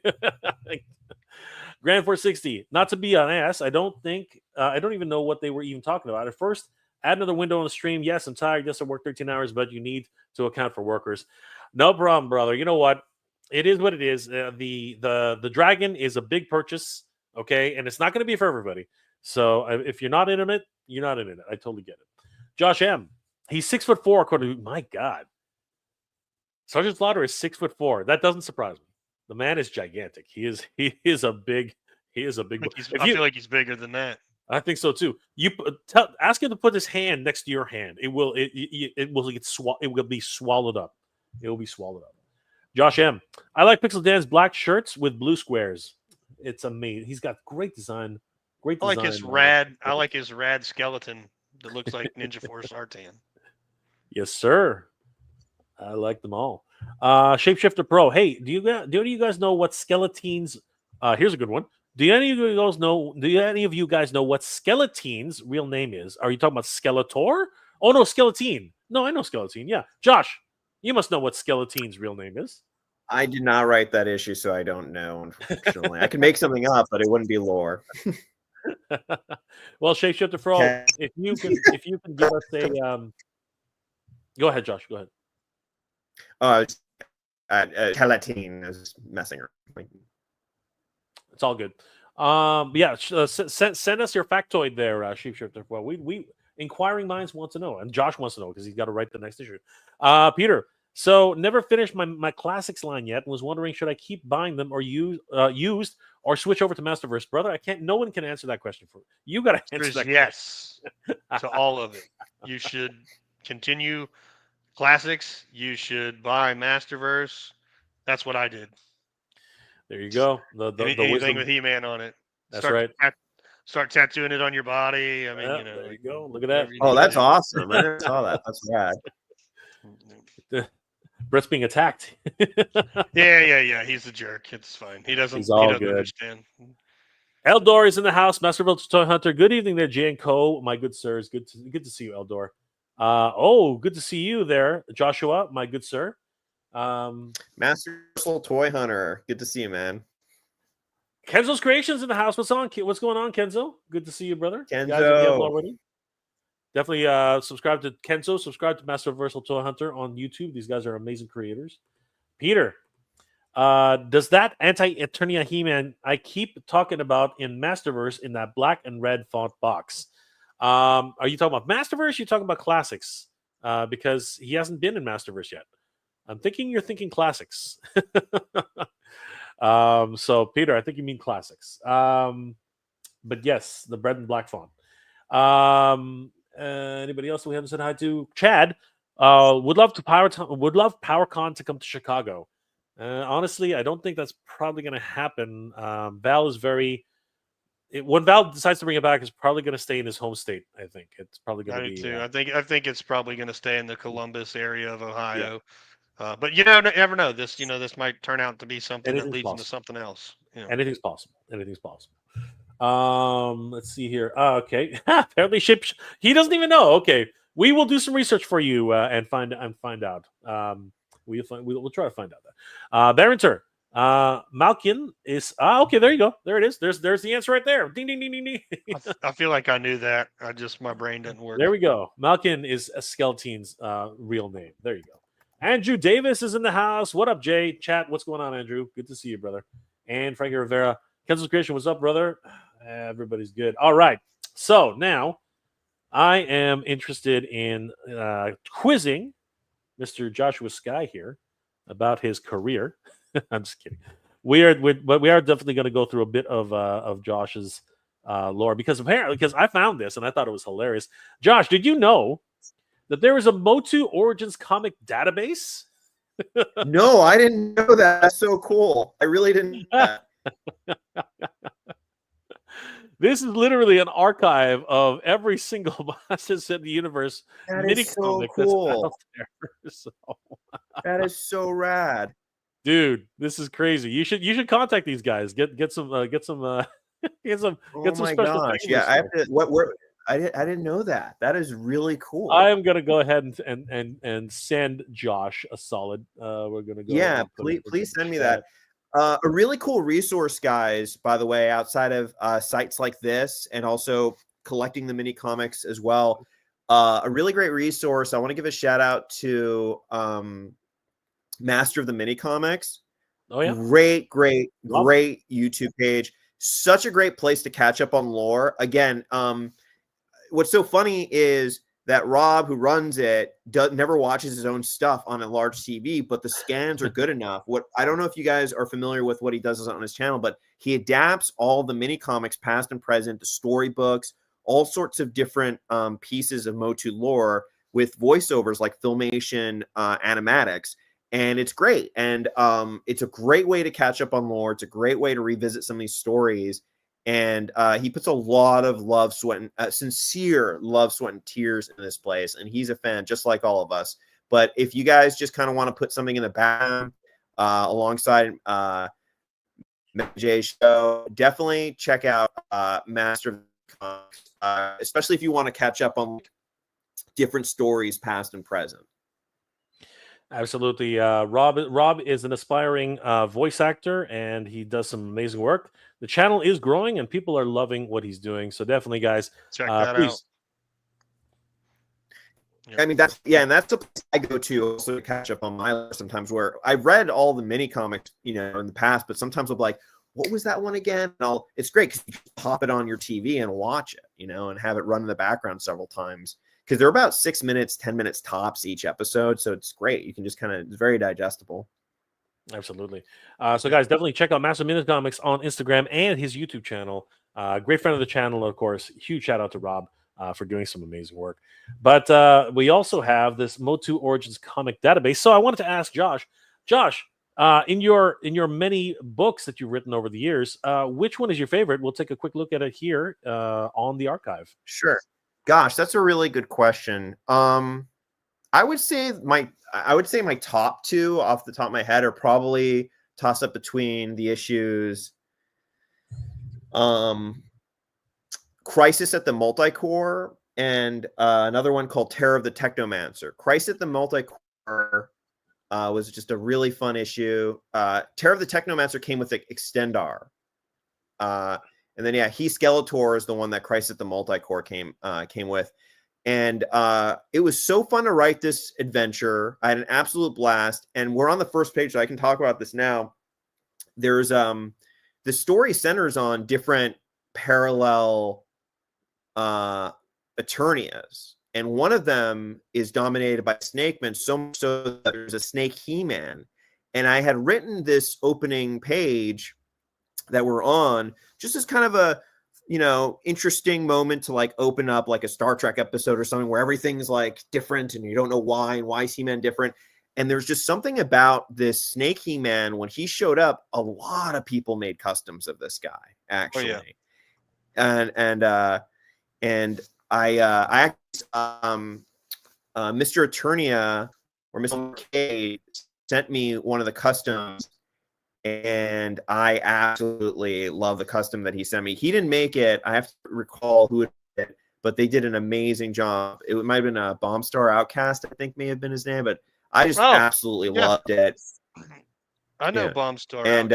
Grand 460. Not to be an ass, I don't even know what they were even talking about. At first, add another window on the stream. Yes, I'm tired. Yes, I work 13 hours, but you need to account for workers. No problem, brother. You know what? It is what it is. The dragon is a big purchase, okay, and it's not going to be for everybody. So if you're not in it, you're not in it. I totally get it. Josh M. He's 6'4", according to my God. Sergeant Slaughter is 6'4". That doesn't surprise me. The man is gigantic. He is a big. I feel like he's bigger than that. I think so too. Ask him to put his hand next to your hand. It will be swallowed up. It will be swallowed up. Josh M. I like Pixel Dan's black shirts with blue squares. It's amazing. He's got great design. I like his rad skeleton that looks like Ninja Force Artan. Yes, sir. I like them all. Shapeshifter Pro. Hey, do any of you guys know what Skeletine's? Here's a good one. Do any of you guys know what Skeletine's real name is? Are you talking about Skeletor? Oh no, Skeletine. No, I know Skeletine. Yeah, Josh, you must know what Skeletine's real name is. I did not write that issue, so I don't know. Unfortunately, I could make something up, but it wouldn't be lore. Well, Shapeshifter Pro, okay. if you can give us a go ahead, Josh. Go ahead. Teletine is messing around. It's all good. Yeah, send us your factoid there, Sheepshifter. Well, we inquiring minds want to know, and Josh wants to know because he's got to write the next issue. Peter, so never finished my classics line yet. Was wondering should I keep buying them or used or switch over to Masterverse, brother? I can't. No one can answer that question for you. Got to answer that. Yes, to all of it. You should continue classics. You should buy Masterverse. That's what I did. There you go. The anything wisdom. with He-Man on it. That's right. Start tattooing it on your body. I mean, there you go. Look at that. Oh, that's awesome. I never saw that. That's rad. Brett's being attacked. yeah. He's a jerk. It's fine. He doesn't understand. Eldor is in the house. Masterville Toy Hunter. Good evening there, Jay and Co. My good sirs. Good to see you, Eldor. Good to see you there, Joshua. My good sir. Master Toy Hunter. Good to see you, man. Kenzo's Creations in the house. What's going on, Kenzo? Good to see you, brother. Kenzo. You guys already? Definitely subscribe to Kenzo. Subscribe to Master Versal Toy Hunter on YouTube. These guys are amazing creators. Peter, does that anti-Eternia He-Man I keep talking about in Masterverse in that black and red font box? Are you talking about Masterverse? You're talking about classics? Because he hasn't been in Masterverse yet. I'm thinking you're thinking classics. So Peter, I think you mean classics. But yes, the red and black font. Anybody else we haven't said hi to? Chad would love PowerCon to come to Chicago. Honestly, I don't think that's probably going to happen. Val is when Val decides to bring it back, it's probably going to stay in his home state. I think it's probably going to be. Too. I think it's probably going to stay in the Columbus area of Ohio. Yeah. But you never know. This might turn out to be something that leads into something else. Anything's possible. Let's see here. Okay, apparently he doesn't even know. Okay, we will do some research for you and find out. We'll try to find out that. Barrenter, Malkin is okay. There you go. There it is. There's the answer right there. Ding ding ding ding ding. I feel like I knew that. My brain didn't work. There we go. Malkin is Skelton's real name. There you go. Andrew Davis is in the house. What up, Jay? Chat. What's going on, Andrew? Good to see you, brother. And Frankie Rivera. Kenzo's Creation, what's up, brother? Everybody's good. All right. So now I am interested in quizzing Mr. Joshua Sky here about his career. I'm just kidding. We are definitely going to go through a bit of Josh's lore because I found this and I thought it was hilarious. Josh, did you know that there is a Motu Origins comic database? No, I didn't know that. That's so cool. I really didn't know that. This is literally an archive of every single Masters in the Universe mini comic cool. That's out there. So. That is so rad, dude. This is crazy. You should contact these guys. Get some special. Yeah, I have to. I didn't know that. That is really cool. I am gonna go ahead and send Josh a solid. We're gonna go. Yeah, please send me that. A really cool resource, guys, by the way, outside of sites like this and also collecting the mini comics as well. A really great resource. I want to give a shout out to Master of the Mini Comics. Oh, yeah. Great YouTube page. Such a great place to catch up on lore. Again, what's so funny is that Rob, who runs it, never watches his own stuff on a large TV, but the scans are good enough. I don't know if you guys are familiar with what he does on his channel, but he adapts all the mini comics, past and present, the storybooks, all sorts of different pieces of Motu lore with voiceovers like Filmation animatics. And it's great. And it's a great way to catch up on lore. It's a great way to revisit some of these stories. And he puts a lot of love, sweat, and sincere love, sweat, and tears in this place. And he's a fan, just like all of us. But if you guys just kind of want to put something in the background alongside Jay's show, definitely check out Master of the Comics, especially if you want to catch up on different stories, past and present. Absolutely. Rob is an aspiring voice actor, and he does some amazing work. The channel is growing, and people are loving what he's doing. So definitely, guys, check that out. I mean, that's a place I go to also to catch up on my list sometimes, where I've read all the mini comics, in the past, but sometimes I'm like, what was that one again? And it's great because you can pop it on your TV and watch it, you know, and have it run in the background several times. Because they're about 6 minutes, 10 minutes tops each episode. So it's great. You can just it's very digestible. Absolutely. So guys, definitely check out Master Minute Comics on Instagram and his YouTube channel. Great friend of the channel, of course. Huge shout out to Rob for doing some amazing work. But we also have this Motu Origins comic database. So I wanted to ask Josh, in your many books that you've written over the years, which one is your favorite? We'll take a quick look at it here on the archive. Sure. Gosh, that's a really good question. I would say my top two off the top of my head are probably toss up between the issues Crisis at the Multicore and another one called Terror of the Technomancer. Crisis at the Multicore was just a really fun issue. Terror of the Technomancer came with Extendar. And then, He Skeletor is the one that Crisis at the Multicore came with. And it was so fun to write this adventure. I had an absolute blast. And we're on the first page, so I can talk about this now. There's the story centers on different parallel Eternias. And one of them is dominated by Snakeman, so much so that there's a Snake He-Man. And I had written this opening page that we're on just as kind of a interesting moment to like open up like a Star Trek episode or something where everything's like different and you don't know why and why is He-Man different. And there's just something about this Snake He-Man. When he showed up, a lot of people made customs of this guy actually. Oh, yeah. And I Mr. Eternia or Mr. K sent me one of the customs. And I absolutely love the custom that he sent me. He didn't make it. I have to recall who it did, but they did an amazing job. It might have been a Bomb Star Outcast, I think may have been his name, but I just absolutely loved it. I know Bomb Star and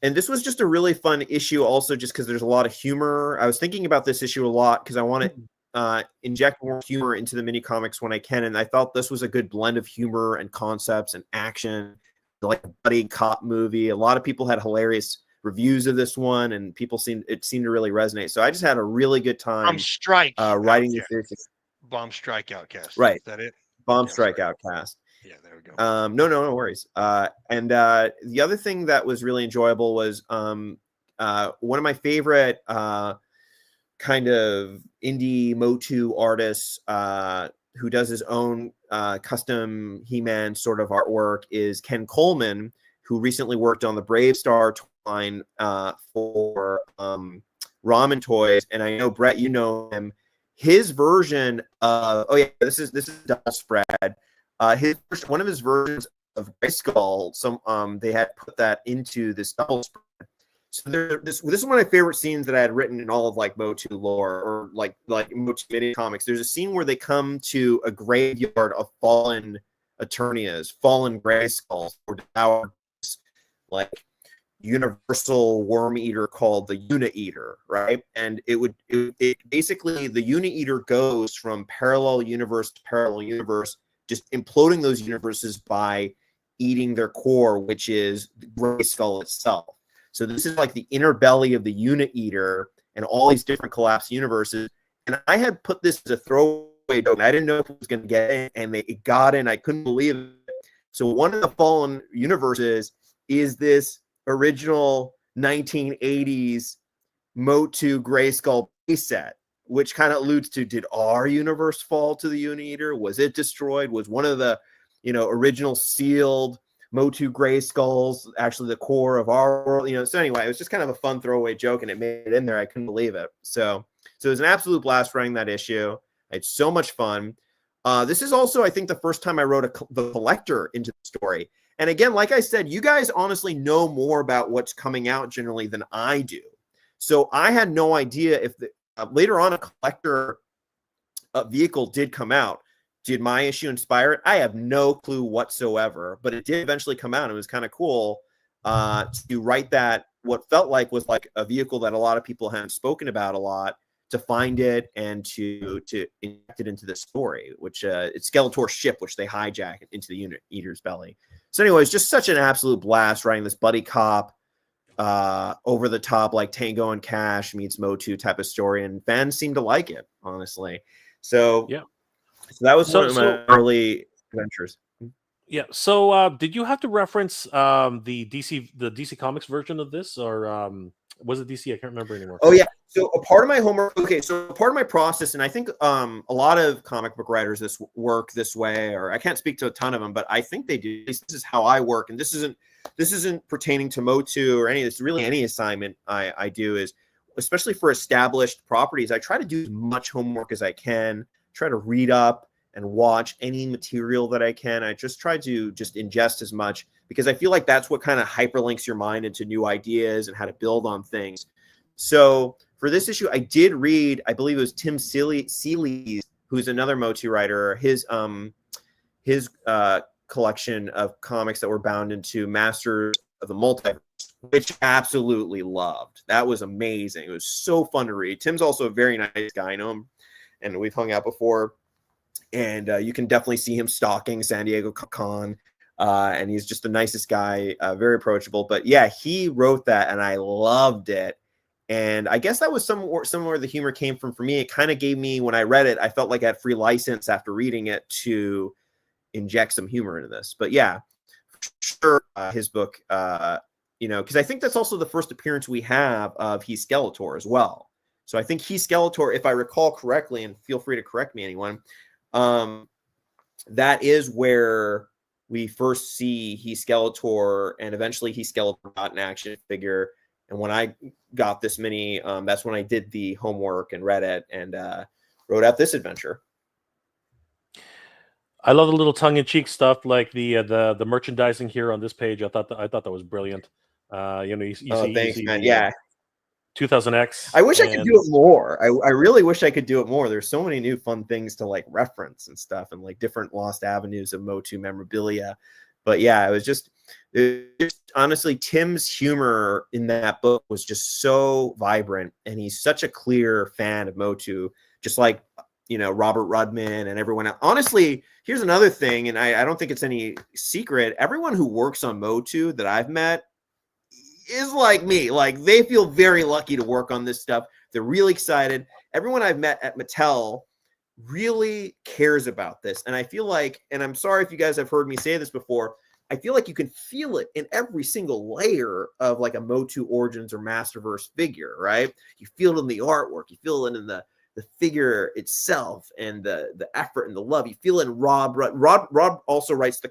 and this was just a really fun issue also just because there's a lot of humor. I was thinking about this issue a lot because I want to inject more humor into the mini comics when I can, and I thought this was a good blend of humor and concepts and action. Like a buddy cop movie. A lot of people had hilarious reviews of this one, and it seemed to really resonate. So I just had a really good time. Writing this issue. Bomb Strike Outcast. Right. Is that it? Bomb Strike Outcast. Yeah, there we go. No worries. And the other thing that was really enjoyable was one of my favorite kind of indie Motu artists who does his own custom He-Man sort of artwork is Ken Coleman, who recently worked on the Brave Star line for Ramen Toys. And I know, Brett, you know him. His version of this is Double Spread. One of his versions of Grayskull, they had put that into this Double Spread. So this is one of my favorite scenes that I had written in all of like Motu lore or like Motu mini comics. There's a scene where they come to a graveyard of fallen Eternias, fallen Grayskulls, or devoured like universal worm eater called the Uni-Eater, right? And it basically the Uni-Eater goes from parallel universe to parallel universe, just imploding those universes by eating their core, which is the Grayskull itself. So this is like the inner belly of the Uni-Eater and all these different collapsed universes. And I had put this as a throwaway joke. I didn't know if it was going to get in, and it got in. I couldn't believe it. So one of the fallen universes is this original 1980s Motu Grayskull base set, which kind of alludes to, did our universe fall to the Uni-Eater? Was it destroyed? Was one of the, original sealed Motu Grayskulls actually the core of our world? So anyway, it was just kind of a fun throwaway joke, and it made it in there. I couldn't believe it. So it was an absolute blast writing that issue. I had so much fun. This is also, I think, the first time I wrote the collector into the story. And again, like I said, you guys honestly know more about what's coming out generally than I do. So I had no idea if later on a collector vehicle did come out. Did my issue inspire it? I have no clue whatsoever, but it did eventually come out. It was kind of cool to write that, what felt like was like a vehicle that a lot of people hadn't spoken about a lot, to find it and to inject it into the story, which it's Skeletor's ship, which they hijack into the Uni-Eater's belly. So anyways, just such an absolute blast writing this buddy cop, over the top, like Tango and Cash meets Motu type of story, and fans seem to like it, honestly. So yeah, so that was one of my early adventures. Yeah. So did you have to reference the DC Comics version of this, or was it DC? I can't remember anymore. Oh yeah. So a part of my homework, so part of my process, and I think a lot of comic book writers work this way, or I can't speak to a ton of them, but I think they do. This is how I work, and this isn't pertaining to Motu or any of this. Really, any assignment I do is, especially for established properties, I try to do as much homework as I can. Try to read up and watch any material that I can. I just try to just ingest as much, because I feel like that's what kind of hyperlinks your mind into new ideas and how to build on things. So for this issue, I did read, I believe it was Tim Seeley's, who's another Motu writer, his collection of comics that were bound into Masters of the Multiverse, which I absolutely loved. That was amazing. It was so fun to read. Tim's also a very nice guy. I know him, and we've hung out before. And you can definitely see him stalking San Diego Con. And he's just the nicest guy, very approachable. But yeah, he wrote that, and I loved it. And I guess that was somewhere the humor came from for me. It kind of gave me, when I read it, I felt like I had free license after reading it to inject some humor into this. But yeah, for sure, his book, because I think that's also the first appearance we have of He's Skeletor as well. So I think He's Skeletor, if I recall correctly, and feel free to correct me, anyone, that is where we first see He's Skeletor, and eventually He's Skeletor got an action figure. And when I got this mini, that's when I did the homework and read it and wrote out this adventure. I love the little tongue-in-cheek stuff, like the merchandising here on this page. I thought that was brilliant. You see, thanks, see man. the, yeah. 2000X. I wish I could do it more. I really wish I could do it more. There's so many new fun things to like reference and stuff, and like different lost avenues of Motu memorabilia. But yeah, it was just honestly, Tim's humor in that book was just so vibrant, and he's such a clear fan of Motu, just like Robert Rudman and everyone else. Honestly, here's another thing, and I don't think it's any secret. Everyone who works on Motu that I've met is like me. Like, they feel very lucky to work on this stuff. They're really excited. Everyone I've met at Mattel really cares about this. And I feel like, and I'm sorry if you guys have heard me say this before, I feel like you can feel it in every single layer of like a Motu Origins or Masterverse figure, right? You feel it in the artwork. You feel it in the figure itself, and the effort and the love. You feel it in Rob. Rob also writes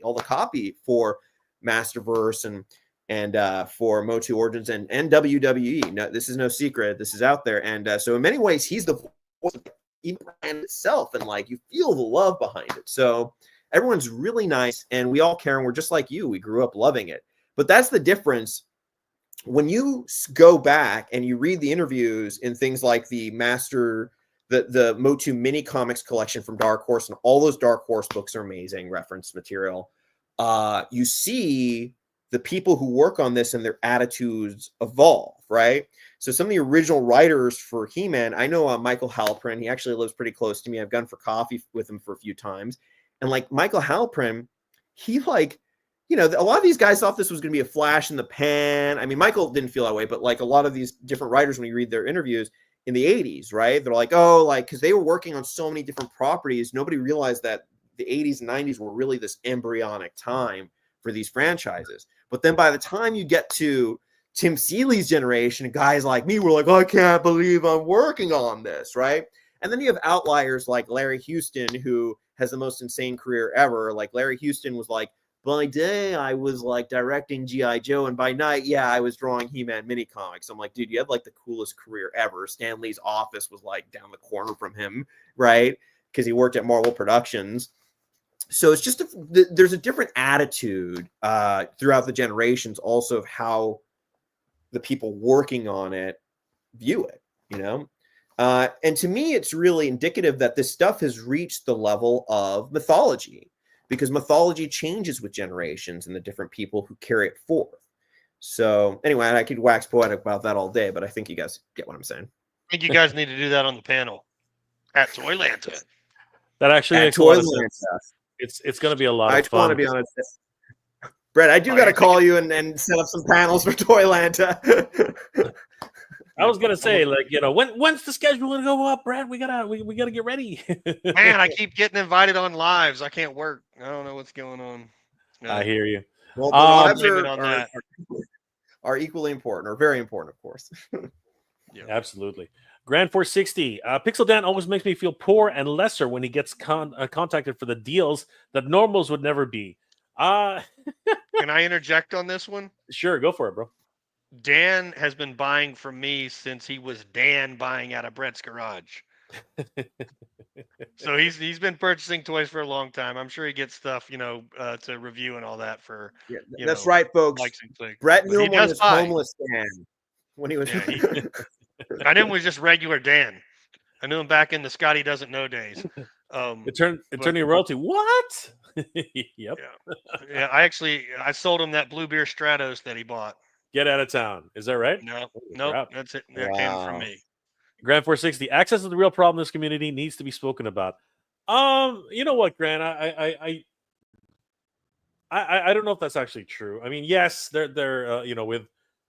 all the copy for Masterverse and for Motu Origins and WWE. No, this is no secret. This is out there. And so in many ways, he's the voice of the brand itself, and like you feel the love behind it. So everyone's really nice, and we all care, and we're just like you. We grew up loving it. But that's the difference. When you go back and you read the interviews in things like the Motu mini comics collection from Dark Horse, and all those Dark Horse books are amazing reference material. You see the people who work on this and their attitudes evolve, right? So some of the original writers for He-Man, I know Michael Halprin. He actually lives pretty close to me. I've gone for coffee with him for a few times. And like Michael Halprin, he like, a lot of these guys thought this was going to be a flash in the pan. I mean, Michael didn't feel that way, but like a lot of these different writers, when you read their interviews in the 80s, right? They're like, oh, like, because they were working on so many different properties, nobody realized that the 80s and 90s were really this embryonic time for these franchises. But then by the time you get to Tim Seeley's generation, guys like me were like, I can't believe I'm working on this, right? And then you have outliers like Larry Houston, who has the most insane career ever. Like Larry Houston was like, by day, I was like directing G.I. Joe, and by night, yeah, I was drawing He-Man mini comics. I'm like, dude, you had like the coolest career ever. Stan Lee's office was like down the corner from him, right? Because he worked at Marvel Productions. So it's just there's a different attitude throughout the generations, also of how the people working on it view it, and to me, it's really indicative that this stuff has reached the level of mythology, because mythology changes with generations and the different people who carry it forth. So anyway, I could wax poetic about that all day, but I think you guys get what I'm saying. I think you guys need to do that on the panel at ToyLanta. That actually makes a lot of sense. It's going to be a lot of fun. I want to be honest. Brett, I do got to call you and set up some panels for ToyLanta. I was gonna say, like, when's the schedule gonna go up, Brad? We gotta get ready. Man, I keep getting invited on lives. I can't work. I don't know what's going on. I hear you. Well, the lives are equally important, or very important, of course. Yeah, absolutely. Grand 460. Pixel Dan always makes me feel poor and lesser when he gets contacted for the deals that normals would never be. Can I interject on this one? Sure, go for it, bro. Dan has been buying from me since he was Dan buying out of Brett's garage. So he's been purchasing toys for a long time. I'm sure he gets stuff, to review and all that for. Yeah, that's right, folks. Brett knew him when he was homeless Dan. When he was, I knew him was just regular Dan. I knew him back in the Scotty doesn't know days. Attorney royalty. What? Yep. Yeah. I sold him that Blue Beer Stratos that he bought. Get out of town. Is that right? No, that's it. That came from me. Grand 460. Access is the real problem in this community, needs to be spoken about. You know what, Grant? I don't know if that's actually true. I mean, yes, they're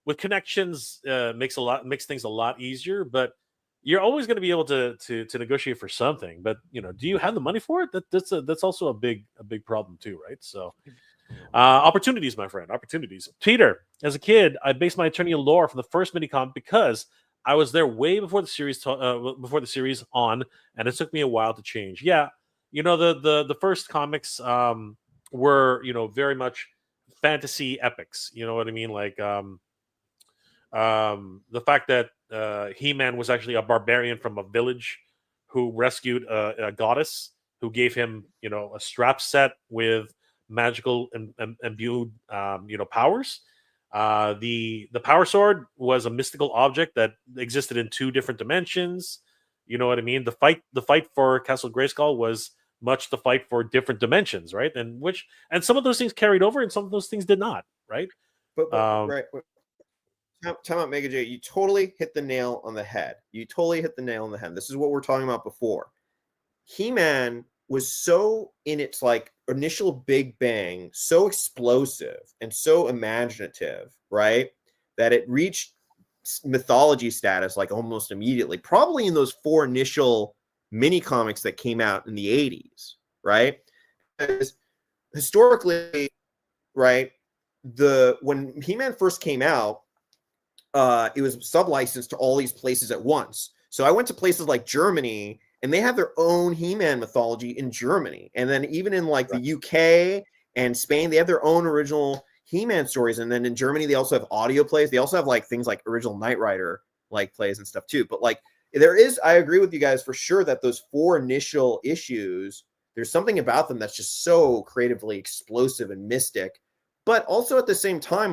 with connections makes things a lot easier, but you're always going to be able to negotiate for something. But do you have the money for it? That's also a big problem too, right? So opportunities, my friend, opportunities. Peter, as a kid, I based my Eternia lore from the first minicom because I was there way before the series on, and it took me a while to change. Yeah, the first comics were very much fantasy epics. You know what I mean? Like the fact that He-Man was actually a barbarian from a village who rescued a goddess who gave him a strap set with magical imbued powers. The power sword was a mystical object that existed in 2 different dimensions. You know what I mean? The fight for Castle Grayskull was much the fight for different dimensions, right? And some of those things carried over, and some of those things did not, right? But right. Time out, Mega J. You totally hit the nail on the head. This is what we're talking about before. He-Man was so in its initial big bang, so explosive and so imaginative, right? That it reached mythology status almost immediately, probably in those 4 initial mini comics that came out in the 80s, right? Because historically, right, when He-Man first came out, it was sub-licensed to all these places at once. So I went to places like Germany, and they have their own He-Man mythology in Germany. And then even in the UK and Spain, they have their own original He-Man stories. And then in Germany, they also have audio plays. They also have things like original Knight Rider plays and stuff too. But I agree with you guys for sure that those 4 initial issues, there's something about them that's just so creatively explosive and mystic. But also at the same time,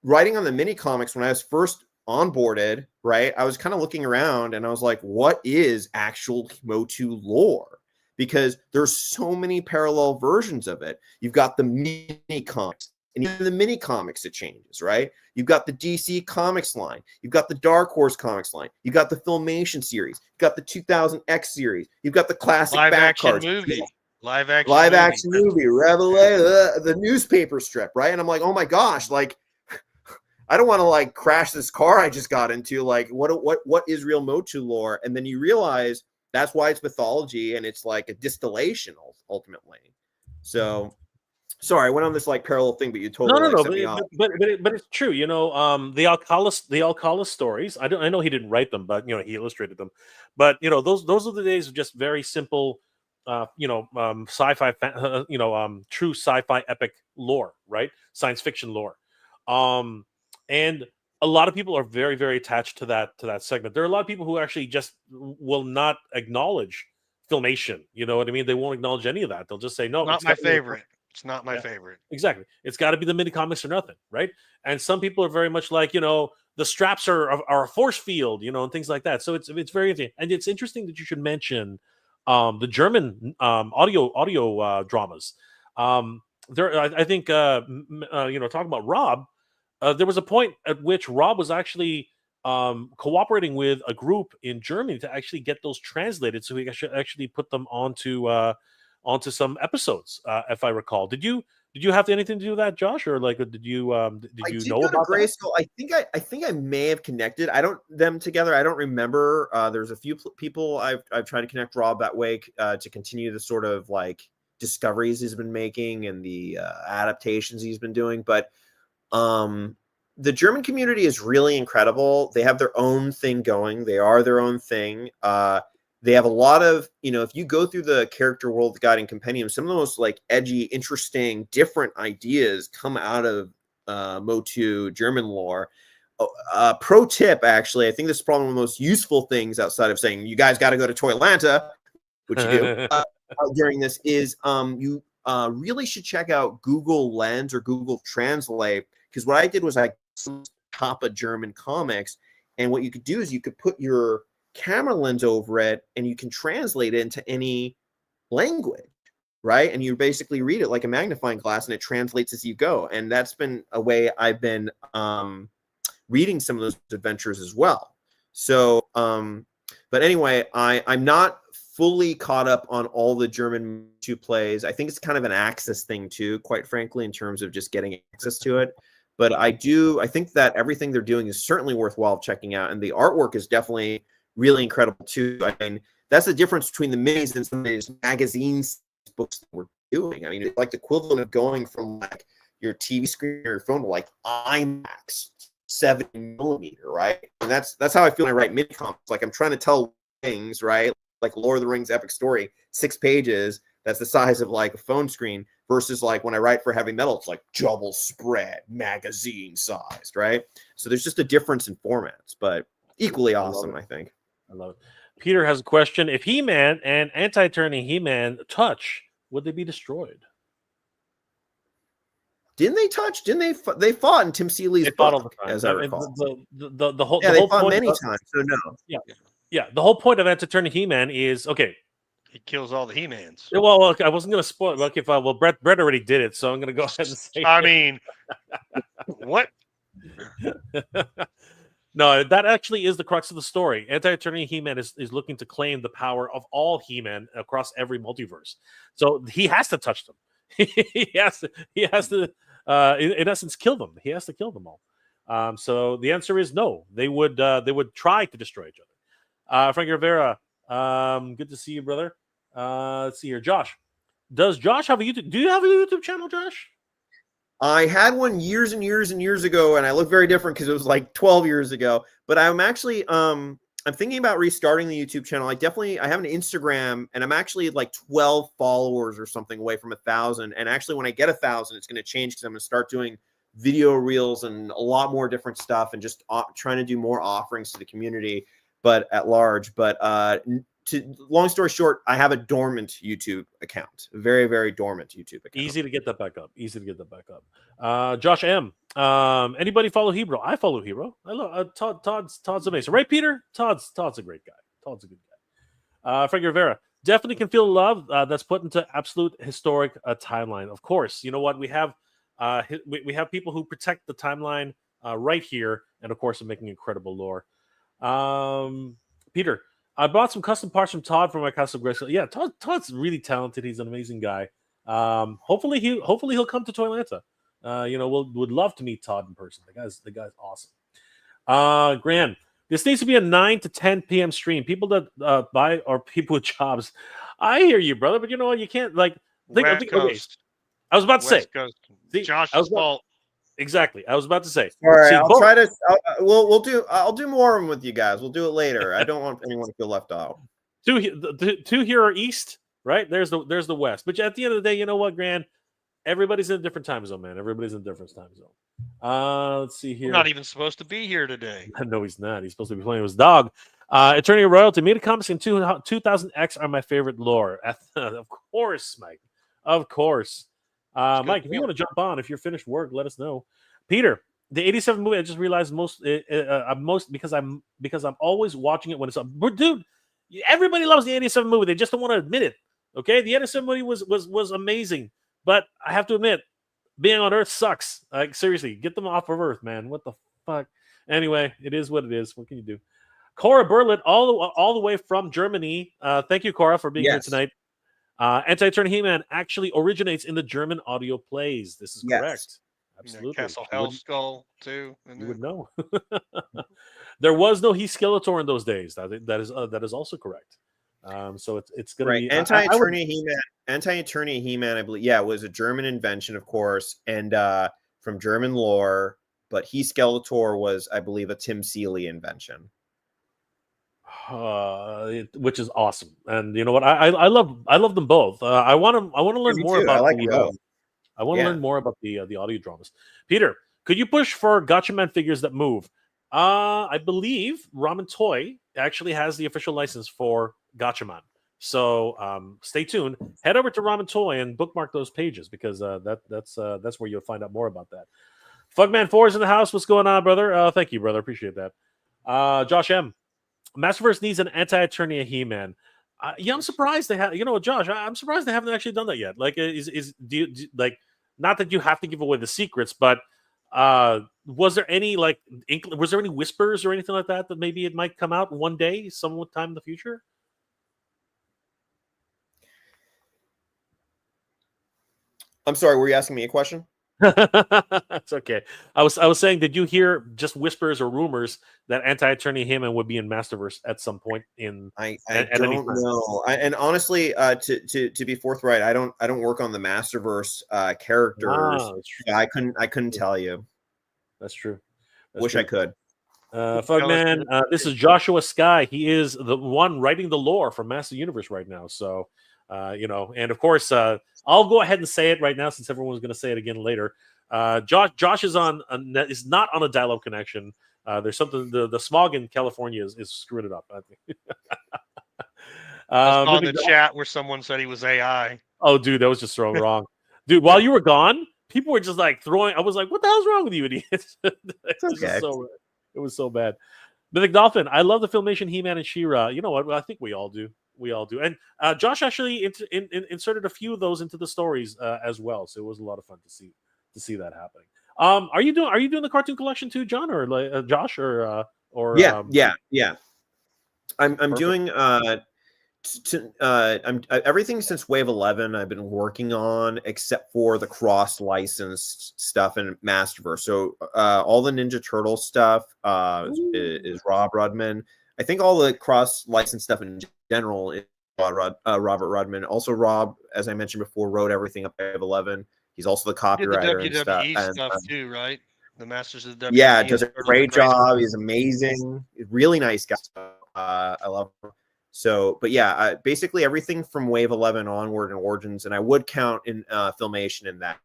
writing on the mini comics when I was first onboarded, right, I was kind of looking around and I was like, what is actual Motu lore? Because there's so many parallel versions of it. You've got the mini comics, and even the mini comics, it changes, right? You've got the DC Comics line. You've got the Dark Horse Comics line. You've got the Filmation series. You've got the 2000X series. You've got the classic back cards. Live action movie, Revelation, the newspaper strip, right? And I'm like, oh my gosh, I don't want to crash this car I just got into. What is real Motu lore? And then you realize that's why it's mythology, and it's a distillation ultimately. So, sorry, I went on this parallel thing, but you totally set me off. But it's true. The Alcala stories. I know he didn't write them, but he illustrated them. But those are the days of just very simple, sci-fi, true sci-fi epic lore, right? Science fiction lore. And a lot of people are very, very attached to that segment. There are a lot of people who actually just will not acknowledge Filmation. You know what I mean? They won't acknowledge any of that. They'll just say, no, it's not my favorite. It's not my favorite. Exactly. It's got to be the mini comics or nothing, right? And some people are very much the straps are a force field, and things like that. So it's very interesting. And it's interesting that you should mention the German audio dramas. I think talking about Rob. There was a point at which Rob was actually cooperating with a group in Germany to actually get those translated, so he should actually put them onto onto some episodes, if I recall. Did you have anything to do with that, Josh, or like did you know about Grayskull? That? I think I may have connected. Them together. I don't remember. There's a few people I've tried to connect Rob that way to continue the sort of like discoveries he's been making and the adaptations he's been doing. But the German community is really incredible. They have their own thing going. They are their own thing. They have a lot of, if you go through the Character World Guide and Compendium, some of the most like edgy, interesting, different ideas come out of MOTU German lore. Pro tip, actually, I think this is probably one of the most useful things outside of saying you guys got to go to ToyLanta, which you do during this, is you really should check out Google Lens or Google Translate, because what I did was I top of German comics, and what you could do is you could put your camera lens over it and you can translate it into any language, right? And you basically read it like a magnifying glass and it translates as you go. And that's been a way I've been reading some of those adventures as well. So but anyway, I'm not fully caught up on all the German MOTU plays. I think it's kind of an access thing too, quite frankly, in terms of just getting access to it. But I think that everything they're doing is certainly worthwhile checking out, and the artwork is definitely really incredible too. I mean, that's the difference between the minis and some of these magazines books that we're doing. I mean, it's like the equivalent of going from like your TV screen or your phone to like IMAX 70mm, right? And that's how I feel when I write mini comics. Like I'm trying to tell things, right? Like Lord of the Rings epic story, 6 pages. That's the size of like a phone screen, versus like when I write for Heavy Metal, it's like double spread magazine sized, right? So there's just a difference in formats, but equally awesome, I think. I love it. Peter has a question. If He-Man and Anti-Turning He-Man touch, would they be destroyed? Didn't they touch? Didn't they? They fought in Tim Seeley's book, all the time, as I recall. The whole they whole fought point many times. So no. Yeah. The whole point of Anti-Turning He-Man is okay. He kills all the He-Mans. Well, look, I wasn't going to spoil it. Okay, Brett already did it, so I'm going to go ahead and say. I mean, what? No, that actually is the crux of the story. Anti-Turning He-Man is looking to claim the power of all He-Man across every multiverse. So he has to touch them. he has to in essence kill them. He has to kill them all. So the answer is no. They would try to destroy each other. Frank Rivera, good to see you, brother. Let's see here. Josh. Does Josh have a YouTube? Do you have a YouTube channel, Josh? I had one years and years and years ago, and I look very different because it was like 12 years ago. But I'm actually I'm thinking about restarting the YouTube channel. I have an Instagram, and I'm actually like 12 followers or something away from 1,000. And actually, when I get 1,000, it's going to change because I'm going to start doing video reels and a lot more different stuff, and just trying to do more offerings to the community, but at large. But long story short, I have a dormant YouTube account, a very, very dormant YouTube account. Easy to get that back up. Josh M. Anybody follow Hero? I follow Hero. I love Todd's amazing, right, Peter? Todd's a great guy. Todd's a good guy. Frank Rivera definitely can feel love that's put into absolute historic timeline. Of course, you know what we have. We have people who protect the timeline right here, and of course, are making incredible lore. Peter. I bought some custom parts from Todd for my custom Grayskull. Yeah, Todd's really talented. He's an amazing guy. Hopefully he'll come to ToyLanta. Would love to meet Todd in person. The guy's awesome. Gran, this needs to be a 9 to 10 p.m. stream. People that buy or people with jobs. I hear you, brother, but you know what? You can't like think. Okay. I was about to say. See, Josh's fault. Exactly. I was about to say. All right, I'll try to. I'll do more of them with you guys. We'll do it later. I don't want anyone to feel left out. Two here are east, right? There's the west. But at the end of the day, you know what, Gran? Everybody's in a different time zone, man. Everybody's in a different time zone. Let's see here. We're not even supposed to be here today. No, he's not. He's supposed to be playing with his dog. Attorney of Royalty. Meta Comics and 2000X are my favorite lore. Of course, Mike. Of course. Mike, if you want to jump on, if you're finished work, let us know. Peter, the 87 movie, I just realized because I'm always watching it when it's up. But dude, everybody loves the 87 movie. They just don't want to admit it. Okay, the 87 movie was amazing, but I have to admit, being on Earth sucks. Like seriously, get them off of Earth, man. What the fuck? Anyway, it is what it is. What can you do? Cora Burlett, all the way from Germany. Thank you, Cora, for being here tonight. Anti-Eternal He-Man actually originates in the German audio plays. This is correct. Absolutely. Castle Hellskull too. You would know. There was no He Skeletor in those days. That is also correct. So it's going to be Anti-Eternal He-Man. Anti-Eternal He-Man, I believe, yeah, was a German invention, of course, and from German lore. But He Skeletor was, I believe, a Tim Seeley invention. Which is awesome. And you know what? I love them both. I want to learn more about I want to learn more about the audio dramas. Peter, could you push for Gatchaman figures that move? I believe Ramen Toy actually has the official license for Gatchaman. So stay tuned. Head over to Ramen Toy and bookmark those pages because that's where you'll find out more about that. Fugman4 is in the house. What's going on, brother? Thank you, brother. Appreciate that. Josh M. Masterverse needs an anti-Eternia He-Man. Yeah, I'm surprised they have. You know, Josh, I'm surprised they haven't actually done that yet. Like, do you like? Not that you have to give away the secrets, but was there any was there any whispers or anything like that maybe it might come out one day, sometime in the future? I'm sorry, were you asking me a question? That's okay. I was saying, did you hear just whispers or rumors that Anti-Eternity He-Man would be in Masterverse at some point in? I don't know. And honestly, to be forthright, I don't work on the Masterverse characters. I couldn't tell you. That's true. Wish I could. Fugman, this is Joshua Sky. He is the one writing the lore for Master Universe right now. So, you know, and of course, I'll go ahead and say it right now since everyone's going to say it again later. Josh is is not on a dial-up connection. There's something the smog in California is screwing it up. I think. I saw in the chat where someone said he was AI. Oh, dude, that was just thrown wrong. Dude, while you were gone, people were just like throwing. I was like, "What the hell's wrong with you, idiots?" It was so bad. Mythic Dolphin, I love the Filmation He-Man and She-Ra. You know what? Well, I think we all do. We all do. And Josh actually inserted a few of those into the stories as well. So it was a lot of fun to see that happening. Are you doing the cartoon collection too, John, or Josh, or yeah. I'm doing everything since Wave 11 I've been working on, except for the cross licensed stuff in Masterverse. So all the Ninja Turtle stuff is Rob Rudman. I think all the cross licensed stuff in general is Robert Rudman. Also, Rob, as I mentioned before, wrote everything up at Wave 11. He's also the copywriter and stuff. Stuff too, right? The Masters of the WWE. Yeah, does a great job. He's amazing. Really nice guy. I love him. So, but yeah, basically everything from Wave 11 onward and Origins, and I would count in Filmation in that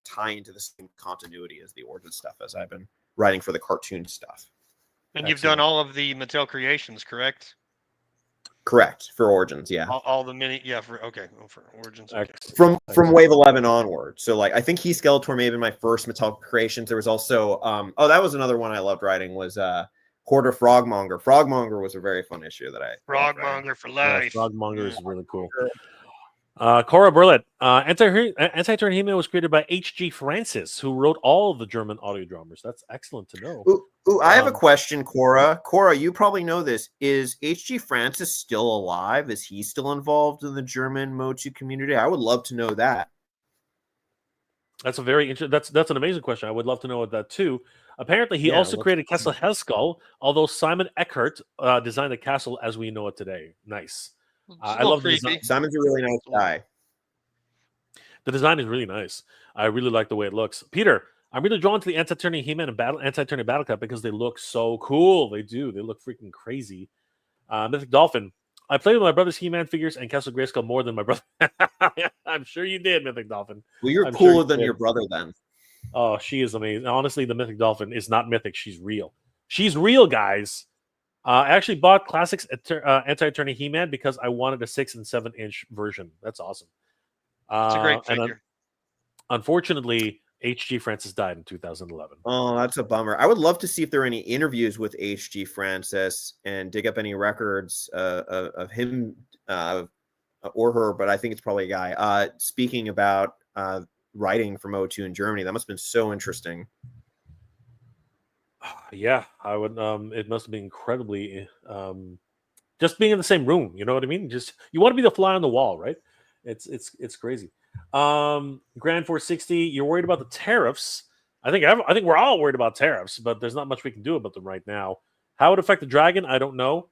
tie into the same continuity as the Origins stuff as I've been writing for the cartoon stuff. And you've done all of the Mattel creations, correct? Correct, for Origins, yeah. All the mini, yeah. For Origins. Okay. From Wave 11 onward. So like, I think He Skeletor may have been my first Mattel creations. There was also that was another one I loved writing was Quarter Frogmonger. Frogmonger was a very fun issue that I Frogmonger for life. Yeah, Frogmonger is really cool. Cora Burlett, Anti-Eternal He-Man was created by H.G. Francis, who wrote all of the German audio dramas. That's excellent to know. Ooh, I have a question, Cora. Cora, you probably know this. Is H.G. Francis still alive? Is he still involved in the German Motu community? I would love to know that. That's a very interesting. That's an amazing question. I would love to know that too. Apparently, he also created Castle Hellskull, although Simon Eckert designed the castle as we know it today. Nice. I love the design. Simon's a really nice guy. The design is really nice. I really like the way it looks. Peter, I'm really drawn to the Anti-Eternity He-Man and Anti-Eternity Battle Cup because they look so cool. They do. They look freaking crazy. Mythic Dolphin, I played with my brother's He-Man figures and Castle Grayskull more than my brother. I'm sure you did, Mythic Dolphin. Well, you're cooler than your brother then. Oh, she is amazing. Honestly, the Mythic Dolphin is not mythic. She's real. She's real, guys. I actually bought Classics Anti-Eternity He-Man because I wanted a 6 and 7-inch version. That's awesome. It's a great figure. Unfortunately, H.G. Francis died in 2011. Oh, that's a bummer. I would love to see if there are any interviews with H.G. Francis and dig up any records of him or her, but I think it's probably a guy, speaking about writing from O2 in Germany. That must have been so interesting. Yeah, I would. It must have been incredibly just being in the same room. You know what I mean? Just you want to be the fly on the wall, right? It's crazy. Grand 460, you're worried about the tariffs. I think we're all worried about tariffs, but there's not much we can do about them right now. How it would affect the Dragon, I don't know,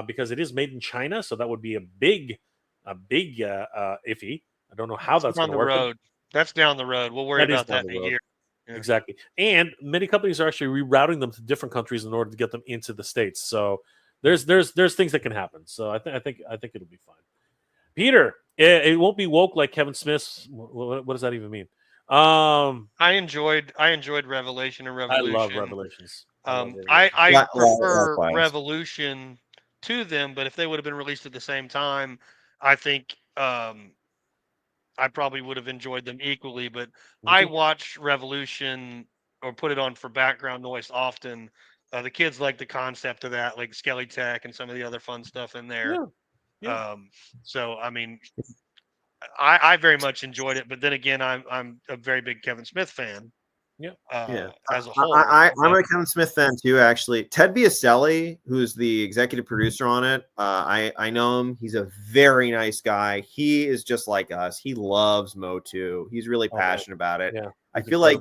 because it is made in China, so that would be a big iffy. I don't know how that's going to work. Road. That's down the road. We'll worry about that in a year. Yeah. Exactly. And many companies are actually rerouting them to different countries in order to get them into the States. So there's things that can happen. So I think it'll be fine. Peter, it won't be woke like Kevin Smith's. What does that even mean? I enjoyed Revelation and Revolution. I love Revelations. I prefer Revolution to them, but if they would have been released at the same time, I think I probably would have enjoyed them equally. But I watch Revolution or put it on for background noise often. The kids like the concept of that, like Skelly Tech and some of the other fun stuff in there. Yeah. So I mean, I very much enjoyed it, but then again, I'm a very big Kevin Smith fan. Yeah. As a whole, I'm a Kevin Smith fan too. Actually, Ted Biaselli, who's the executive producer on it, I know him. He's a very nice guy. He is just like us. He loves Motu. He's really passionate about it. Yeah, I feel like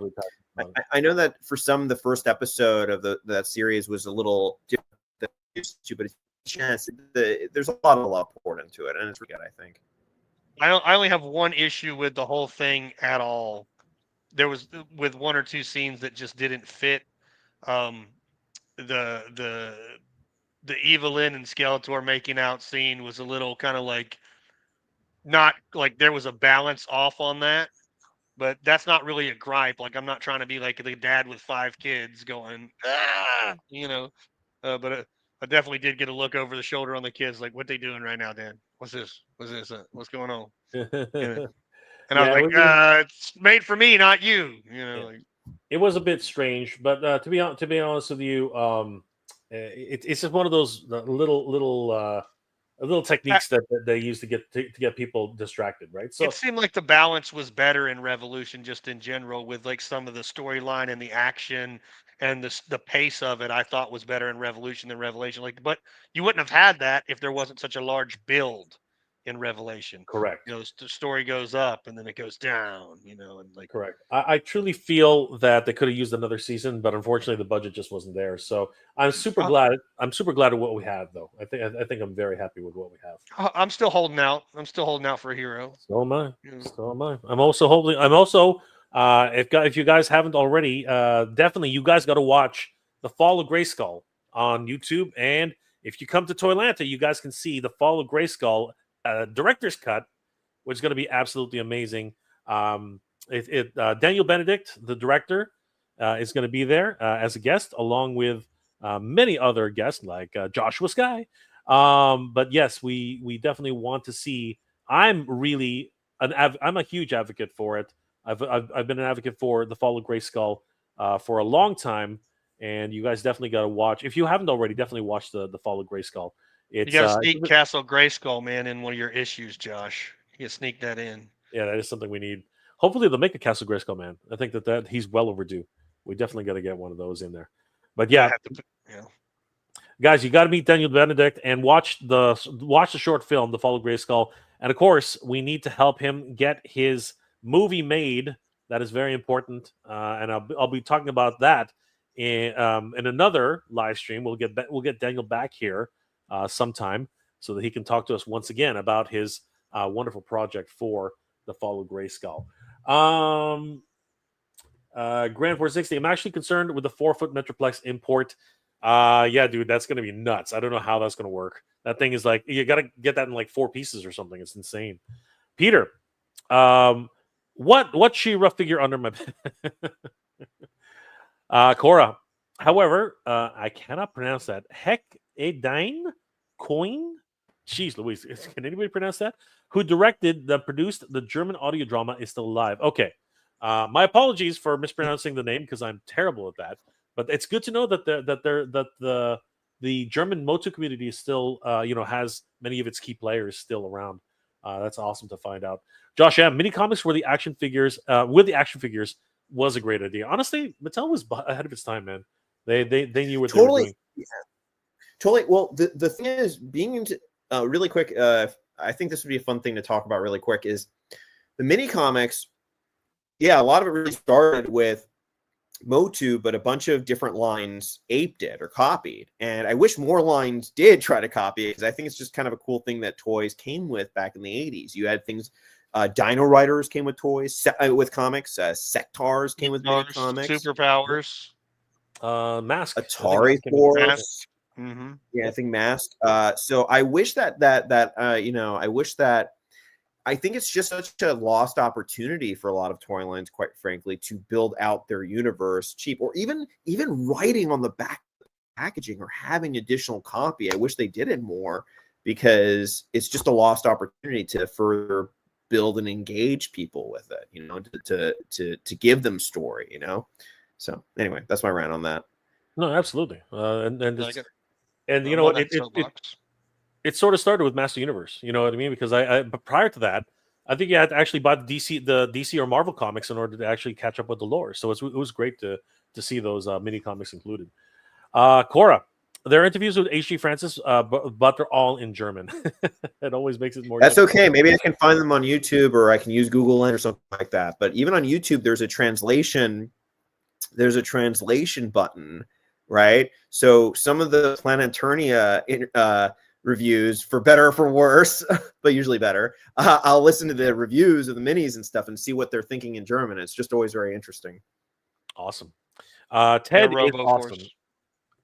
I know that for some, the first episode of that series was a little different than used to, but there's a lot of love poured into it, and it's really good, I think. I only have one issue with the whole thing at all. There was with one or two scenes that just didn't fit. The Evelyn and Skeletor making out scene was a little kind of like not like there was a balance off on that, but that's not really a gripe. Like I'm not trying to be like the dad with 5 kids going, but I definitely did get a look over the shoulder on the kids, like what they doing right now, Dad? What's this? What's going on? And I was like, it's made for me, not you. Like, it was a bit strange, but to be honest with you, it's just one of those little techniques that they use to get people distracted, right? So it seemed like the balance was better in Revolution, just in general, with like some of the storyline and the action and the pace of it. I thought was better in Revolution than Revelation. Like, but you wouldn't have had that if there wasn't such a large build in Revelation. Correct. The story goes up and then it goes down, and like correct. I truly feel that they could have used another season, but unfortunately the budget just wasn't there. So I'm super glad at what we have, though. I think I'm very happy with what we have. I'm still holding out. For a hero. So am I. So am I. I'm also if you guys haven't already, definitely you guys got to watch The Fall of Grayskull on YouTube, and if you come to ToyLanta, you guys can see The Fall of Grayskull director's cut, which is going to be absolutely amazing. Daniel Benedict, the director, is going to be there as a guest, along with many other guests like Joshua Sky. But yes, we definitely want to see. I'm a huge advocate for it. I've been an advocate for The Fall of Grayskull for a long time, and you guys definitely got to watch. If you haven't already, definitely watch the Fall of Grayskull. You got to sneak Castle Grayskull, man, in one of your issues, Josh. You sneak that in. Yeah, that is something we need. Hopefully, they'll make a Castle Grayskull, man. I think that he's well overdue. We definitely got to get one of those in there. But yeah, guys, you got to meet Daniel Benedict and watch the short film, The Fall of Grayskull. And of course, we need to help him get his movie made. That is very important. And I'll be talking about that in another live stream. We'll get Daniel back here sometime so that he can talk to us once again about his wonderful project for The Fall of Grayskull. Grand 460, I'm actually concerned with the 4-foot Metroplex import. Yeah, dude, that's going to be nuts. I don't know how that's going to work. That thing is like, you got to get that in like 4 pieces or something. It's insane. Peter, what She-Ra figure under my bed? Cora, however, I cannot pronounce that. Heck Edine Coin? Jeez Louise, can anybody pronounce that? Who produced the German audio drama is still alive. Okay. My apologies for mispronouncing the name because I'm terrible at that. But it's good to know that the German Motu community is still has many of its key players still around. That's awesome to find out. Josh M, mini comics with the action figures was a great idea. Honestly, Mattel was ahead of its time, man. They knew what they were doing. Totally. Well, the thing is, being into really quick. I think this would be a fun thing to talk about really quick. Is the mini comics? Yeah, a lot of it really started with Motu, but a bunch of different lines aped it or copied. And I wish more lines did try to copy it, because I think it's just kind of a cool thing that toys came with back in the 80s. You had things, Dino Riders came with toys, with comics, Sectars came with mini comics, Superpowers, Mask, Atari Force. Mm-hmm. Yeah, I think Mask. So I wish that I wish that. I think it's just such a lost opportunity for a lot of toy lines, quite frankly, to build out their universe cheap, or even writing on the back packaging or having additional copy. I wish they did it more, because it's just a lost opportunity to further build and engage people with it, you know, to give them story, you know. So anyway, that's my rant on that. No, absolutely. And you know what, it sort of started with Master Universe, you know what I mean? Because but prior to that, I think you had to actually buy the DC or Marvel comics in order to actually catch up with the lore. So it was great to see those mini comics included. Cora, there are interviews with H.G. Francis, but they're all in German. It always makes it more. That's okay. Maybe I can find them on YouTube, or I can use Google Lens or something like that. But even on YouTube, there's a translation. There's a translation button, right? So some of the Planeturnia reviews, for better or for worse, but usually better, I'll listen to the reviews of the minis and stuff and see what they're thinking in German. It's just always very interesting. Awesome. Ted is awesome.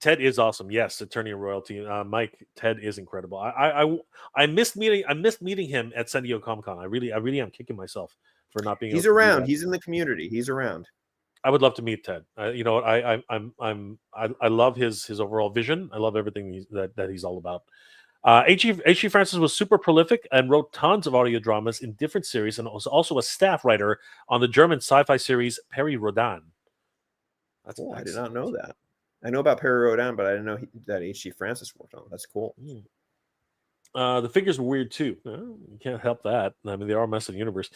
Ted is awesome. Yes, Attorney of Royalty. Mike, Ted is incredible. I missed meeting him at San Diego Comic-Con. I really am kicking myself for not being. He's around. He's in the community. He's around. I would love to meet Ted. You know what? I love his overall vision. I love everything that he's all about. H.G. Francis was super prolific and wrote tons of audio dramas in different series, and was also a staff writer on the German sci-fi series Perry Rodan. I did not know that. I know about Perry Rodan, but I didn't know that H.G. Francis worked on it. That's cool. The figures were weird too. You can't help that. I mean, they are a mess of the universe.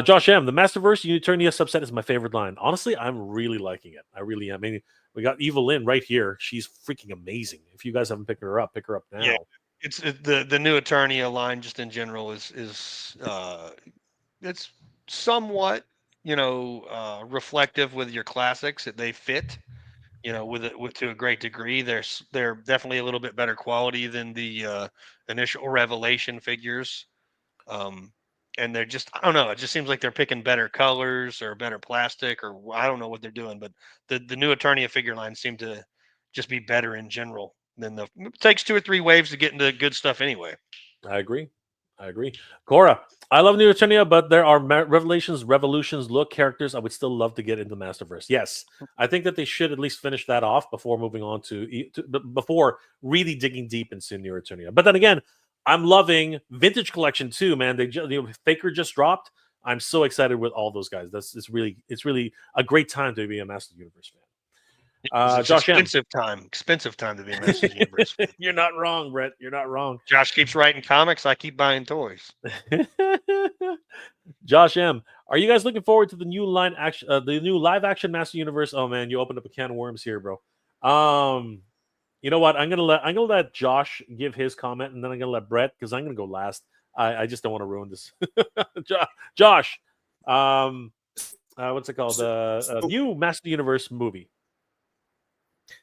Josh M. The Masterverse Uniternia subset is my favorite line. Honestly, I'm really liking it. I really am. I mean, we got Eva Lynn right here. She's freaking amazing. If you guys haven't picked her up, pick her up now. Yeah. It's the new Eternia line, just in general, is it's somewhat, you know, reflective with your classics. That they fit, you know, with to a great degree. They're definitely a little bit better quality than the initial Revelation figures, and they're just, I don't know. It just seems like they're picking better colors or better plastic, or I don't know what they're doing. But the new Eternia figure line seem to just be better in general. Then it takes 2 or 3 waves to get into good stuff anyway. I agree. Cora, I love New Eternia, but there are Revolutions look characters I would still love to get into Masterverse. Yes, I think that they should at least finish that off before moving on before really digging deep into New Eternia. But then again, I'm loving Vintage Collection too, man. Faker just dropped. I'm so excited with all those guys. It's really a great time to be a Master Universe fan. Josh, expensive time to be a Master Universe. You're not wrong, Brett. You're not wrong. Josh keeps writing comics. I keep buying toys. Josh M, are you guys looking forward to the new live action Master Universe? Oh man, you opened up a can of worms here, bro. You know what? I'm gonna let Josh give his comment, and then I'm gonna let Brett, because I'm gonna go last. I just don't want to ruin this. Josh, what's it called? New Master Universe movie.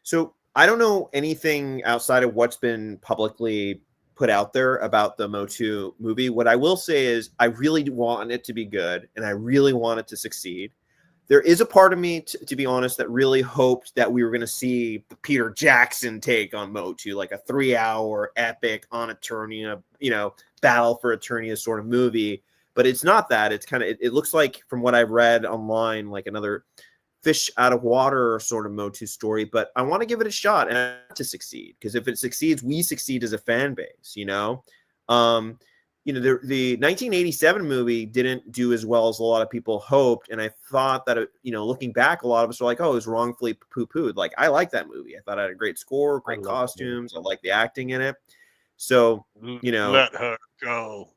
So I don't know anything outside of what's been publicly put out there about the Motu movie. What I will say is I really want it to be good, and I really want it to succeed. There is a part of me, to be honest, that really hoped that we were going to see the Peter Jackson take on Motu, like a 3-hour epic on Eternia, you know, battle for Eternia sort of movie. But it's not that. It's kind of, it looks like, from what I've read online, like another fish out of water sort of Motu story. But I want to give it a shot and to succeed, because if it succeeds, we succeed as a fan base, you know. You know, the 1987 movie didn't do as well as a lot of people hoped, and I thought that, you know, looking back, a lot of us were like, oh, it was wrongfully poo-pooed. Like, I like that movie. I thought it had a great score, great costumes. I like the acting in it. So, you know, let her go.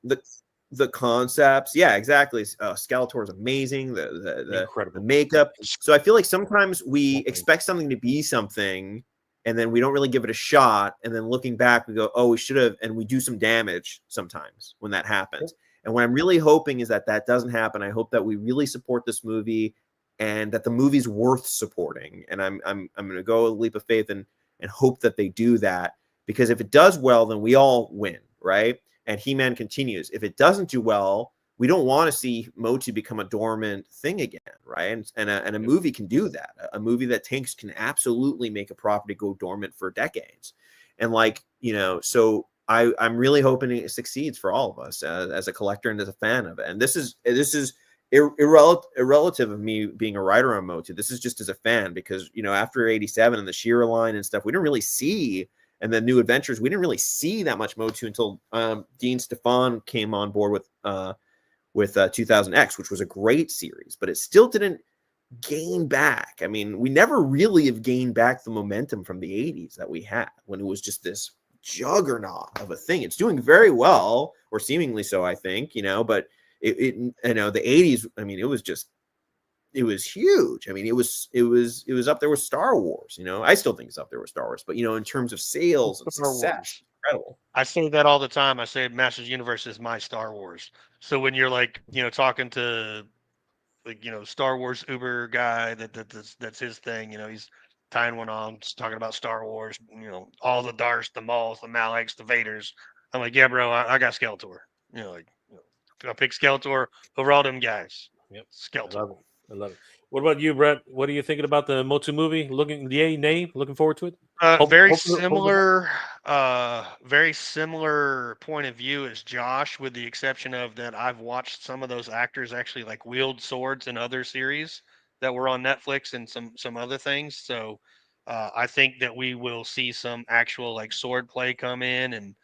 The concepts, yeah, exactly. Skeletor is amazing. The makeup. So I feel like sometimes we expect something to be something, and then we don't really give it a shot, and then looking back we go, oh, we should have, and we do some damage sometimes when that happens. And what I'm really hoping is that doesn't happen. I hope that we really support this movie and that the movie's worth supporting, and I'm going to go a leap of faith and hope that they do that, because if it does well, then we all win, right? And He-Man continues. If it doesn't do well, we don't want to see Motu become a dormant thing again, right? And a movie can do that. A movie that tanks can absolutely make a property go dormant for decades. And like, so I'm really hoping it succeeds for all of us as a collector and as a fan of it. And this is irrelative of me being a writer on Motu. This is just as a fan, because after 87 and the She-Ra line and stuff, we didn't really see, and the New Adventures, we didn't really see that much Motu until Dean Stefan came on board with 2000X, which was a great series, but it still didn't gain back. I mean, we never really have gained back the momentum from the 80s that we had when it was just this juggernaut of a thing. It's doing very well, or seemingly so, I think, but it the 80s, I mean, it was huge. I mean, it was up there with Star Wars. I still think it's up there with Star Wars, but in terms of sales and success, incredible. I say that all the time. I say Masters Universe is my Star Wars. So when you're like, talking to Star Wars Uber guy, that's his thing. He's tying one on, talking about Star Wars. All the Darths, the Mauls, the Maleks, the Vaders. I'm like, yeah, bro, I got Skeletor. I'll pick Skeletor over all them guys. Yep, Skeletor. I love it. What about you, Brett? What are you thinking about the Motu movie? Looking forward to it? Very similar point of view as Josh, with the exception of that I've watched some of those actors actually like wield swords in other series that were on Netflix and some other things. So I think that we will see some actual like sword play come in, and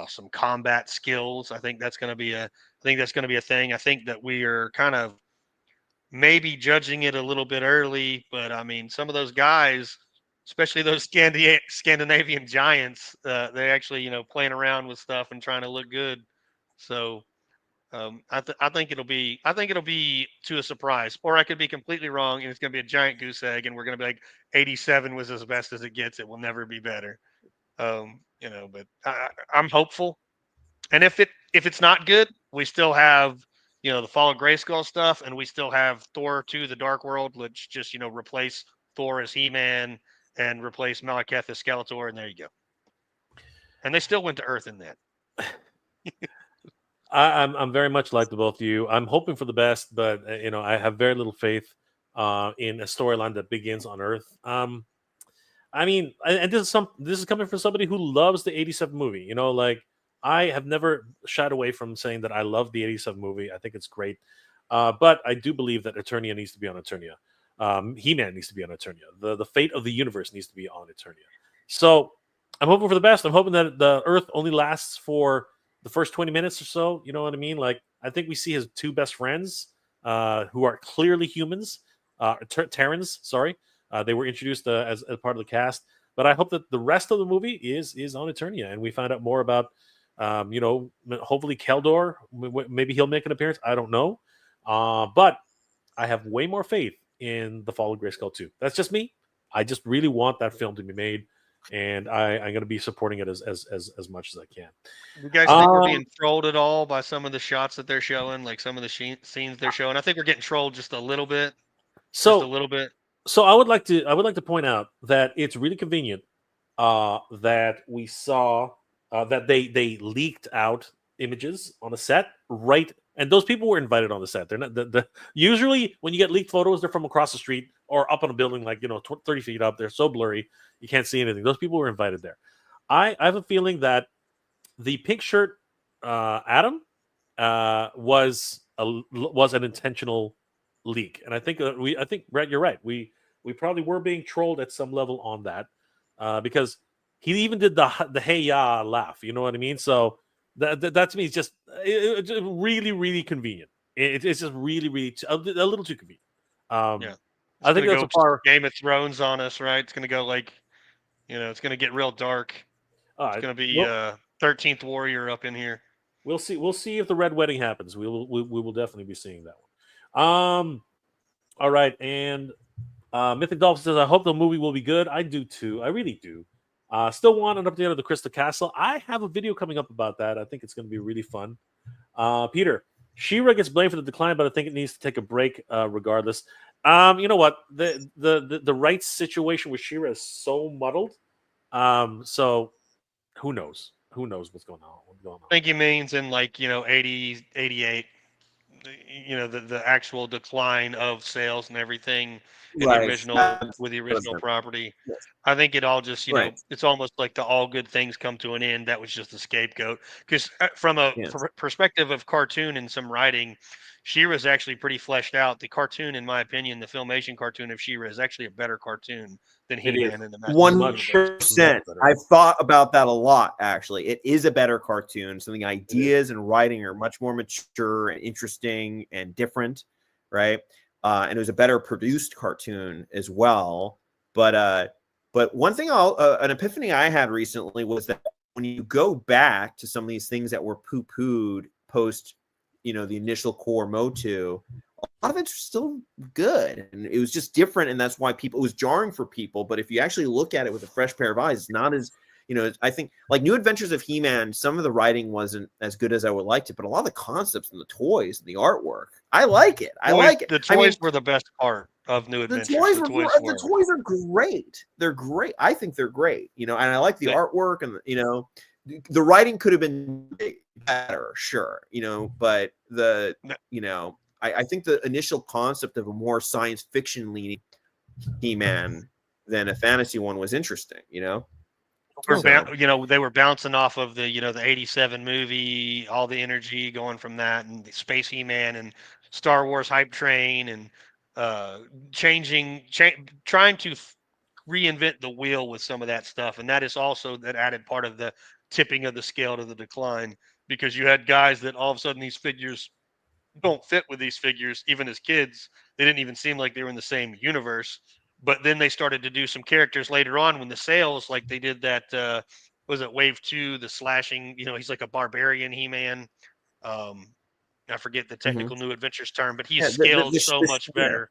some combat skills. I think that's going to be a thing. I think that we are kind of maybe judging it a little bit early, but I mean, some of those guys, especially those Scandinavian giants, they actually, playing around with stuff and trying to look good. So I think it'll be to a surprise, or I could be completely wrong, and it's going to be a giant goose egg, and we're going to be like 87 was as best as it gets. It will never be better. But I'm hopeful. And if it's not good, we still have the Fall of Grayskull stuff, and we still have Thor 2: The Dark World, which just replace Thor as He-Man and replace Malekith as Skeletor, and there you go. And they still went to Earth in that. I'm very much like the both of you. I'm hoping for the best, but I have very little faith in a storyline that begins on Earth. I mean, and this is coming from somebody who loves the 87 movie. I have never shied away from saying that I love the 87 movie. I think it's great. But I do believe that Eternia needs to be on Eternia. He-Man needs to be on Eternia. The fate of the universe needs to be on Eternia. So I'm hoping for the best. I'm hoping that the Earth only lasts for the first 20 minutes or so. You know what I mean? Like, I think we see his two best friends who are clearly humans. Terrans, sorry. They were introduced as part of the cast. But I hope that the rest of the movie is on Eternia, and we find out more about hopefully Keldor. Maybe he'll make an appearance. I don't know. But I have way more faith in The Fall of Grayskull 2. That's just me. I just really want that film to be made, and I'm going to be supporting it as much as I can. You guys think we're being trolled at all by some of the shots that they're showing, like some of the scenes they're showing? I think we're getting trolled just a little bit. So I would like to point out that it's really convenient that we saw that they leaked out images on the set, right? And those people were invited on the set. They're not usually when you get leaked photos, they're from across the street or up on a building, like 30 feet up. They're so blurry you can't see anything. Those people were invited there. I have a feeling that the pink shirt Adam was an intentional leak, and I think Brett, you're right. We probably were being trolled at some level on that because he even did the hey ya laugh. You know what I mean? So that to me is just it's really, really convenient. It's just really, really a little too convenient. Yeah, I think that's a far Game of Thrones on us, right? It's going to go like, it's going to get real dark. It's going to be 13th Warrior up in here. We'll see. We'll see if the Red Wedding happens. We will definitely be seeing that one. All right, and Mythic Dolphin says, I hope the movie will be good. I do too. I really do. Still want an update of the Crystal Castle. I have a video coming up about that. I think it's going to be really fun. Peter, She-Ra gets blamed for the decline, but I think it needs to take a break regardless. You know what? The rights situation with She-Ra is so muddled. So who knows? Who knows what's going on? I think he means in 80, 88. The actual decline of sales and everything in the original property. Yes. I think it all just it's almost like the all good things come to an end. That was just a scapegoat, because from a perspective of cartoon and some writing, She-Ra is actually pretty fleshed out. The cartoon, in my opinion, the Filmation cartoon of She-Ra is actually a better cartoon than He-Man and the Mattel 100%. I've thought about that a lot, actually. It is a better cartoon. So the ideas and writing are much more mature and interesting and different, right? And it was a better produced cartoon as well. But one thing an epiphany I had recently was that when you go back to some of these things that were poo-pooed post, the initial core Motu, a lot of it's still good, and it was just different, and that's why it was jarring for people. But if you actually look at it with a fresh pair of eyes, it's not as, I think, like New Adventures of He-Man, some of the writing wasn't as good as I would like it, but a lot of the concepts and the toys and the artwork, I like it. I like it. The toys were the best part of New Adventures. The toys are great. They're great. I think they're great. And I like the artwork, and the writing could have been better, sure. But I think the initial concept of a more science fiction leaning He-Man than a fantasy one was interesting. They were bouncing off of the the 87 movie, all the energy going from that, and the Space He-Man and Star Wars hype train, and trying to reinvent the wheel with some of that stuff. And that is also that added part of the tipping of the scale to the decline, because you had guys that all of a sudden these figures don't fit with these figures. Even as kids, they didn't even seem like they were in the same universe. But then they started to do some characters later on when the sales, like they did that, was it Wave 2, the slashing, he's like a barbarian He-Man. I forget the technical New Adventures term, but he's scaled so much better.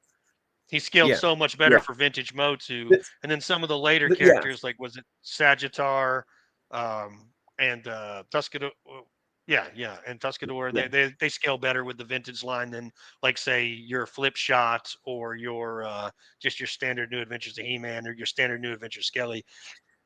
He scaled so much better for vintage Motu. And then some of the later characters, like was it Sagittar, and Tuscador? And Tuscador, they scale better with the vintage line than, like, say, your Flip Shot or your just your standard New Adventures of He-Man or your standard New Adventures Skelly.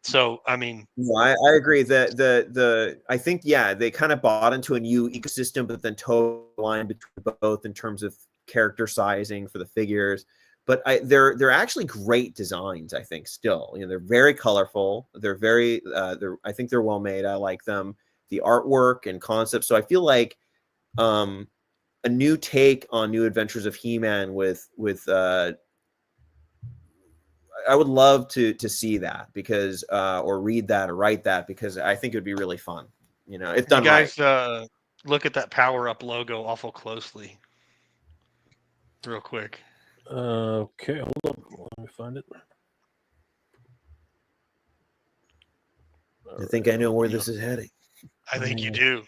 So I mean, I agree that I think they kind of bought into a new ecosystem, but then totally line between both in terms of character sizing for the figures. But they're actually great designs. I think still, they're very colorful. They're very I think they're well made. I like them. The artwork and concept. So I feel like a new take on New Adventures of He-Man with I would love to see that, because or read that or write that, because I think it would be really fun. If done right. Look at that Power Up logo awful closely, real quick. Okay, hold on. Let me find it. I think I know where this is heading. I think you do.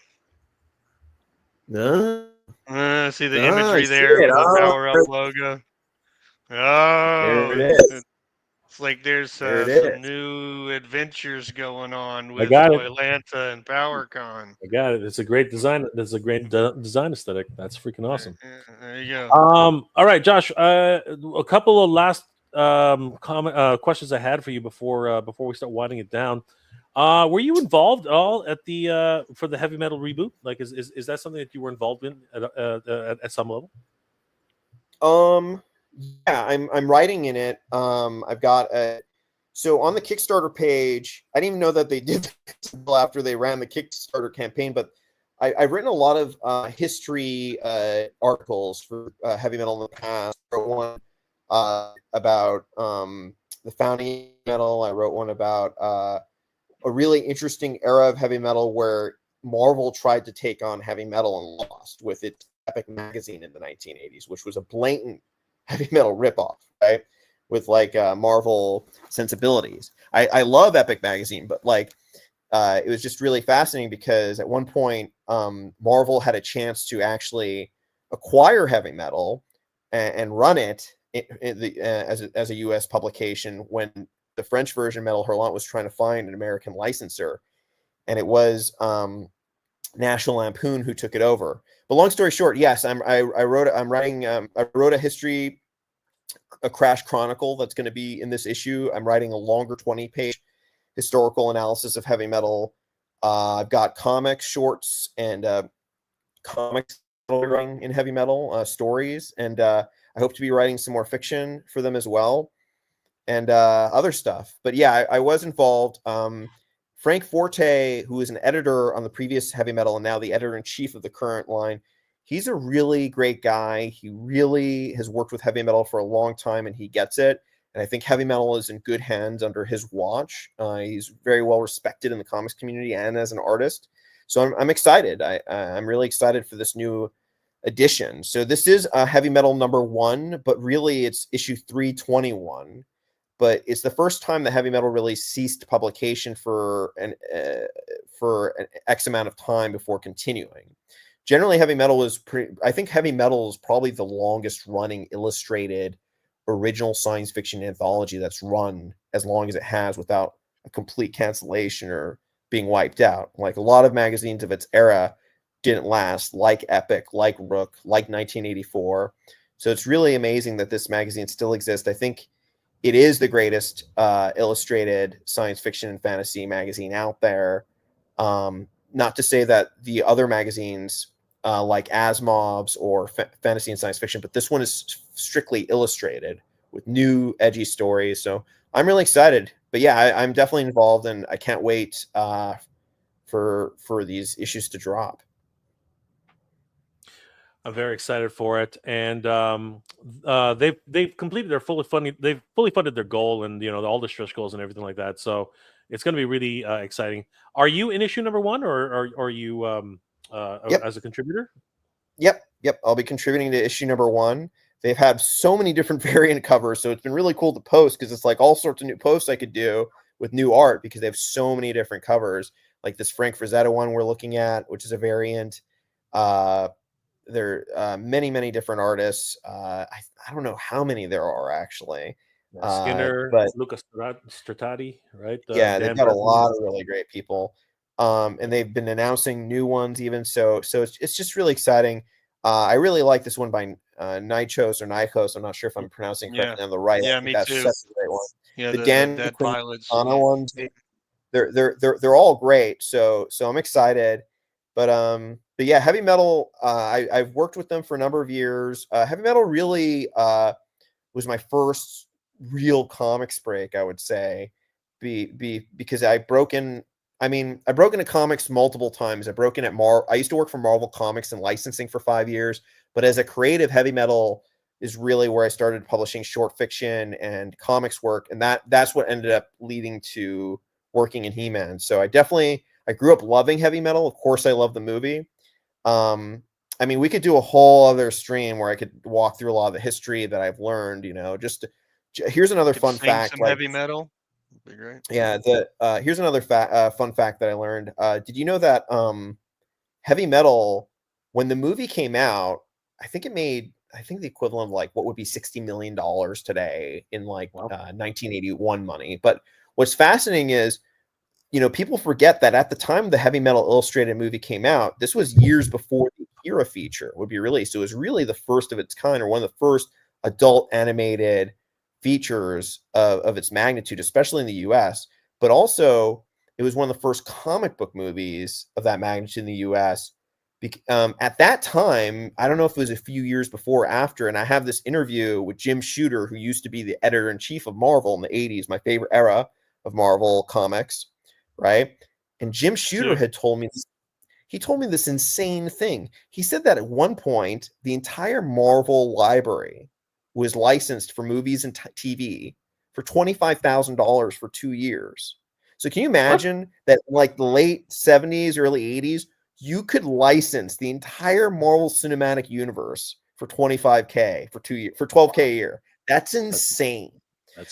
No. See the imagery there with the Power Up logo. Oh, there it is. It's like there's some new adventures going on with ToyLanta and PowerCon. I got it. It's a great design. That's a great design aesthetic. That's freaking awesome. There you go. All right, Josh. A couple of last questions I had for you before we start winding it down. Were you involved at all at the for the Heavy Metal reboot? Like, is that something that you were involved in at some level? Yeah, I'm writing in it. I've got so on the Kickstarter page, I didn't even know that they did until after they ran the Kickstarter campaign, but I've written a lot of history articles for Heavy Metal in the past. I wrote one about the founding of metal. I wrote one about a really interesting era of heavy metal where Marvel tried to take on heavy metal and lost with its Epic magazine in the 1980s, which was a blatant heavy metal ripoff, right? With like Marvel sensibilities. I love Epic magazine, but like it was just really fascinating because at one point Marvel had a chance to actually acquire heavy metal and run it as a U.S. publication when the French version, Metal Hurlant, was trying to find an American licensor, and it was National Lampoon who took it over. But long story short, yes, I wrote a history, a Crash Chronicle that's going to be in this issue. I'm writing a longer 20-page historical analysis of heavy metal. I've got comics, shorts, and comics in heavy metal stories, and I hope to be writing some more fiction for them as well, and other stuff. But yeah, I was involved. Frank Forte, who is an editor on the previous heavy metal and now the editor-in-chief of the current line, he's a really great guy. He really has worked with heavy metal for a long time, and he gets it. And I think heavy metal is in good hands under his watch. He's very well respected in the comics community and as an artist. So I'm excited. I'm really excited for this new edition. So this is heavy metal #1, but really it's issue 321. But it's the first time that heavy metal really ceased publication for an X amount of time before continuing. Generally, heavy metal is I think heavy metal is probably the longest running illustrated original science fiction anthology that's run as long as it has without a complete cancellation or being wiped out. Like a lot of magazines of its era didn't last, like Epic, like Rook, like 1984. So it's really amazing that this magazine still exists. I think it is the greatest illustrated science fiction and fantasy magazine out there. Not to say that the other magazines like Asimov's or fantasy and science fiction, but this one is strictly illustrated with new edgy stories. So I'm really excited. But yeah, I'm definitely involved, and I can't wait for these issues to drop. I'm very excited for it, and they've completed their fully funded their goal, and all the stretch goals and everything like that. So it's going to be really exciting. Are you in issue #1, or are you Yep. as a contributor? Yep. I'll be contributing to issue #1. They've had so many different variant covers, so it's been really cool to post because it's like all sorts of new posts I could do with new art because they have so many different covers. Like this Frank Frazetta one we're looking at, which is a variant. There are many different artists. I don't know how many there are actually. Skinner, but Lucas Stratati, right? Yeah, they've Dan got a Bradley. lot of really great people. And they've been announcing new ones even. So it's just really exciting. I really like this one by Nichos or Nikos. I'm not sure if I'm pronouncing correctly on the right. Yeah, me that's too. such a great one. Yeah, the Dan Dead Pilots ones, they're all great. So I'm excited. But yeah, heavy metal. I've worked with them for a number of years. Heavy metal really was my first real comics break, I would say, because I broke into comics multiple times. I broke in at I used to work for Marvel Comics and licensing for 5 years, but as a creative, heavy metal is really where I started publishing short fiction and comics work, and that's what ended up leading to working in He-Man. So I grew up loving heavy metal. Of course, I love the movie. We could do a whole other stream where I could walk through a lot of the history that I've learned. Here's another fun fact. Some heavy metal. That'd be great. Yeah. Here's another fun fact that I learned. Did you know that heavy metal, when the movie came out, I think the equivalent of like what would be $60 million today in 1981 money. But what's fascinating is, people forget that at the time the heavy metal illustrated movie came out, this was years before the Akira feature would be released. It was really the first of its kind, or one of the first adult animated features of its magnitude, especially in the US. But also, it was one of the first comic book movies of that magnitude in the US. At that time, I don't know if it was a few years before or after, and I have this interview with Jim Shooter, who used to be the editor-in-chief of Marvel in the 80s, my favorite era of Marvel comics. Right. And Jim Shooter had told me this insane thing. He said that at one point, the entire Marvel library was licensed for movies and TV for $25,000 for 2 years. So can you imagine that like the late 70s, early 80s, you could license the entire Marvel Cinematic Universe for $25K for 2 years, for $12K a year? That's insane.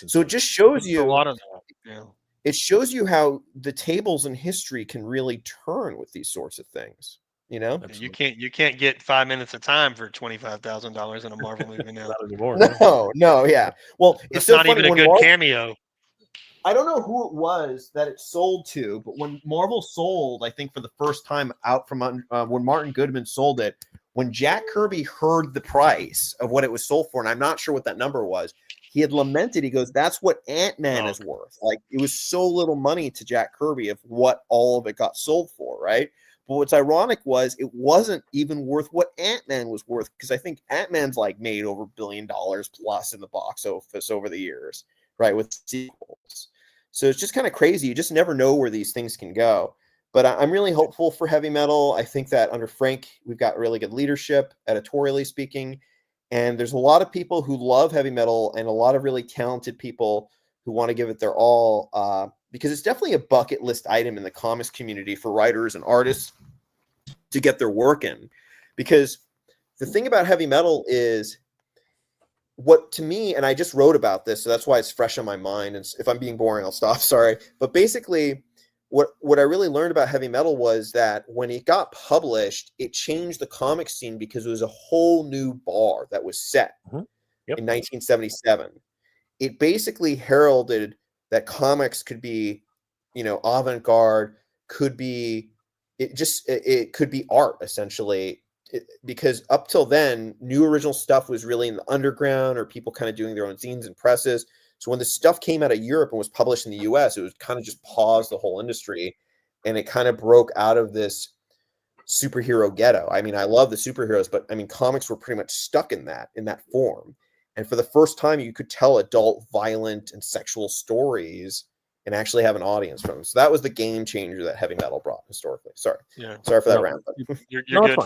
So it just shows you a lot of that. Yeah. It shows you how the tables in history can really turn with these sorts of things. You know, Absolutely. You can't get 5 minutes of time for $25,000 in a Marvel movie now. Not anymore. No, yeah. Well, it's so not funny even a when good Marvel, cameo. I don't know who it was that it sold to, but when Marvel sold, I think for the first time out from when Martin Goodman sold it, when Jack Kirby heard the price of what it was sold for, and I'm not sure what that number was, he had lamented. He goes, "That's what Ant-Man is worth." Like, it was so little money to Jack Kirby of what all of it got sold for, right? But what's ironic was it wasn't even worth what Ant-Man was worth, because I think Ant-Man's like made over $1 billion plus in the box office over the years, right, with sequels. So it's just kind of crazy. You just never know where these things can go. But I'm really hopeful for heavy metal. I think that under Frank, we've got really good leadership, editorially speaking. And there's a lot of people who love heavy metal and a lot of really talented people who want to give it their all, because it's definitely a bucket list item in the comics community for writers and artists to get their work in. Because the thing about heavy metal is, what to me, and I just wrote about this, so that's why it's fresh on my mind. And if I'm being boring, I'll stop. Sorry. But basically, what I really learned about heavy metal was that when it got published, it changed the comic scene because it was a whole new bar that was set in 1977. It basically heralded that comics could be, avant-garde, could be it could be art essentially. Because up till then, new original stuff was really in the underground or people kind of doing their own zines and presses. So when the stuff came out of Europe and was published in the US, it was kind of just paused the whole industry, and it kind of broke out of this superhero ghetto. I mean, I love the superheroes, but I mean, comics were pretty much stuck in that form. And for the first time, you could tell adult, violent, and sexual stories and actually have an audience from them. So that was the game changer that heavy metal brought historically. Sorry for that rant. But. You're good.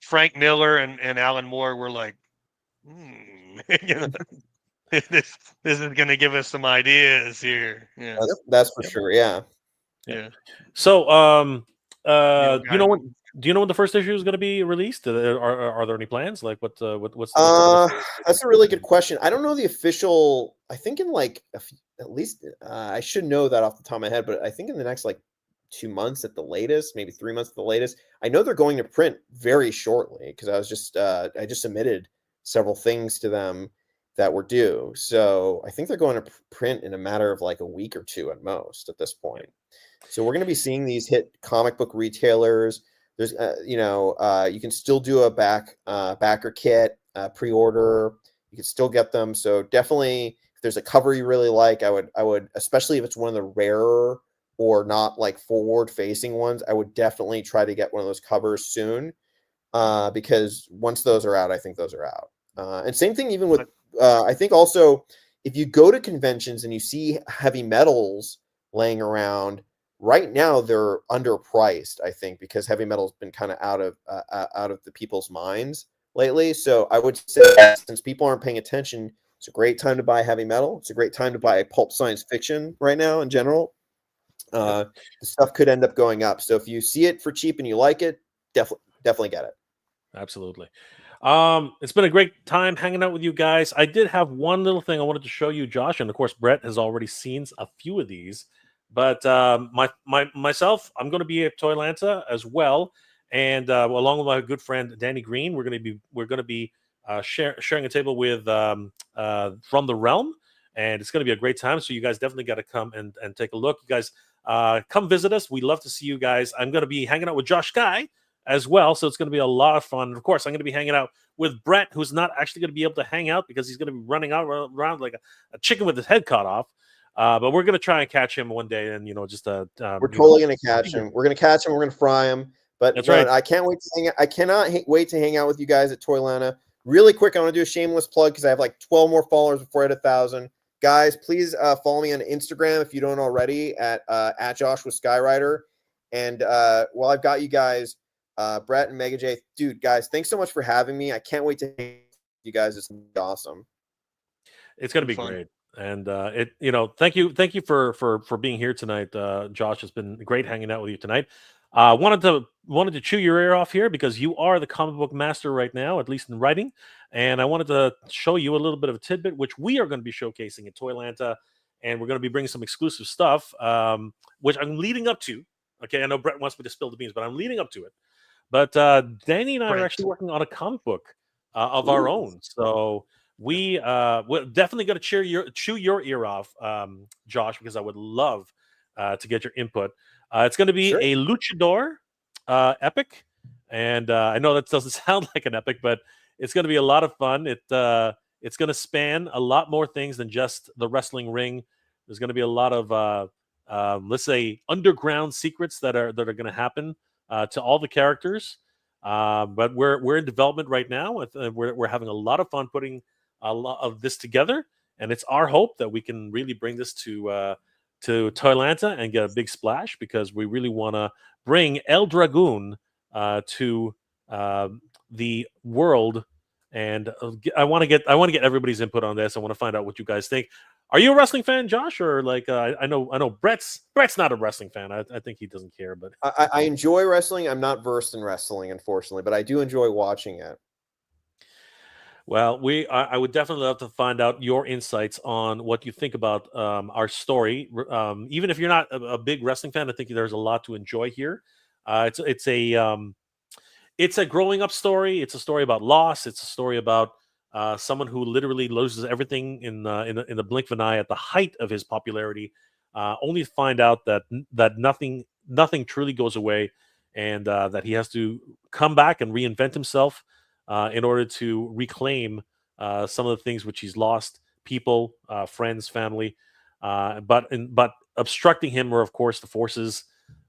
Frank Miller and Alan Moore were like, this is going to give us some ideas here. Yeah, that's for sure. Yeah. So, do you know when the first issue is going to be released? Are there any plans? Like, what's that's a really good question. I don't know the official. I think in like at least I should know that off the top of my head, but I think in the next like 2 months at the latest, maybe 3 months at the latest. I know they're going to print very shortly because I just submitted several things to them that were due. So I think they're going to print in a matter of like a week or two at most at this point. So we're going to be seeing these hit comic book retailers. There's, you can still do a backer kit, pre-order. You can still get them. So definitely, if there's a cover you really like, I would, especially if it's one of the rarer or not like forward-facing ones, I would definitely try to get one of those covers soon, because once those are out, I think those are out. And same thing even with, I think also, if you go to conventions and you see heavy metals laying around, right now they're underpriced, I think, because heavy metal's been kind of out of the people's minds lately. So I would say, since people aren't paying attention, it's a great time to buy heavy metal. It's a great time to buy pulp science fiction right now in general. The stuff could end up going up. So if you see it for cheap and you like it, definitely get it. Absolutely. It's been a great time hanging out with you guys. I did have one little thing I wanted to show you, Josh, and of course Brett has already seen a few of these. But myself, I'm going to be at ToyLanta as well, and along with my good friend Danny Green, we're going to be sharing a table with From the Realm, and it's going to be a great time. So you guys definitely got to come and take a look. You guys come visit us. We'd love to see you guys. I'm going to be hanging out with Josh Guy as well, so it's going to be a lot of fun. Of course, I'm going to be hanging out with Brett, who's not actually going to be able to hang out because he's going to be running around like a chicken with his head cut off. But we're going to try and catch him one day, and we're totally going to catch him. We're going to catch him. We're going to fry him. But that's right. I can't wait to hang out. I cannot wait to hang out with you guys at ToyLanta. Really quick, I want to do a shameless plug because I have like 12 more followers before I hit 1,000. Guys, please follow me on Instagram if you don't already at Joshua Skyrider. And while I've got you guys, Brett and Mega J, dude, guys, thanks so much for having me. I can't wait to hang with you guys. It's going to be awesome. It's going to be great. And thank you for being here tonight, Josh. It's been great hanging out with you tonight. Wanted to chew your ear off here because you are the comic book master right now, at least in writing. And I wanted to show you a little bit of a tidbit, which we are going to be showcasing at ToyLanta, and we're going to be bringing some exclusive stuff, which I'm leading up to. Okay, I know Brett wants me to spill the beans, but I'm leading up to it. But Danny and I are actually working on a comic book of our own. So we're definitely going to chew your ear off, Josh, because I would love to get your input. It's going to be a luchador epic. And I know that doesn't sound like an epic, but it's going to be a lot of fun. It's going to span a lot more things than just the wrestling ring. There's going to be a lot of let's say underground secrets that are going to happen to all the characters. But we're in development right now. We're having a lot of fun putting a lot of this together, and it's our hope that we can really bring this to ToyLanta and get a big splash, because we really want to bring El Dragoon to the world. And I want to get everybody's input on this. I want to find out what you guys think. Are you a wrestling fan, Josh, or like I know Brett's not a wrestling fan. I think he doesn't care, but I enjoy wrestling. I'm not versed in wrestling, unfortunately, but I do enjoy watching it. Well, I would definitely love to find out your insights on what you think about our story. Even if you're not a big wrestling fan, I think there's a lot to enjoy here. It's a growing up story. It's a story about loss. It's a story about someone who literally loses everything in the blink of an eye at the height of his popularity, only to find out that nothing truly goes away, and that he has to come back and reinvent himself in order to reclaim some of the things which he's lost: people, friends, family. But obstructing him were, of course, the forces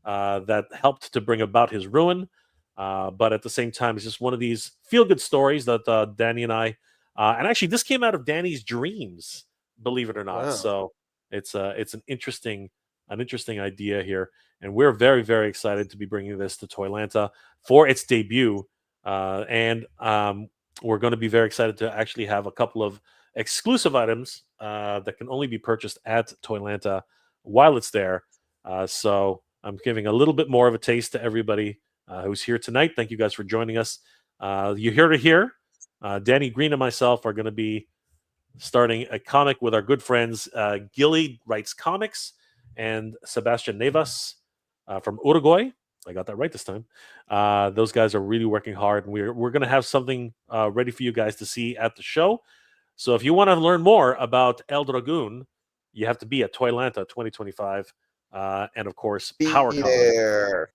that helped to bring about his ruin. But at the same time, it's just one of these feel-good stories that Danny and I, and actually this came out of Danny's dreams, believe it or not. Wow. So it's an interesting idea here, and we're very, very excited to be bringing this to ToyLanta for its debut. And we're going to be very excited to actually have a couple of exclusive items that can only be purchased at ToyLanta while it's there. So I'm giving a little bit more of a taste to everybody who's here tonight. Thank you guys for joining us. You're here to hear. Danny Green and myself are going to be starting a comic with our good friends Gilly Writes Comics and Sebastian Nevas from Uruguay. I got that right this time. Those guys are really working hard, and we're going to have something ready for you guys to see at the show. So if you want to learn more about El Dragoon, you have to be at ToyLanta 2025, and of course PowerCon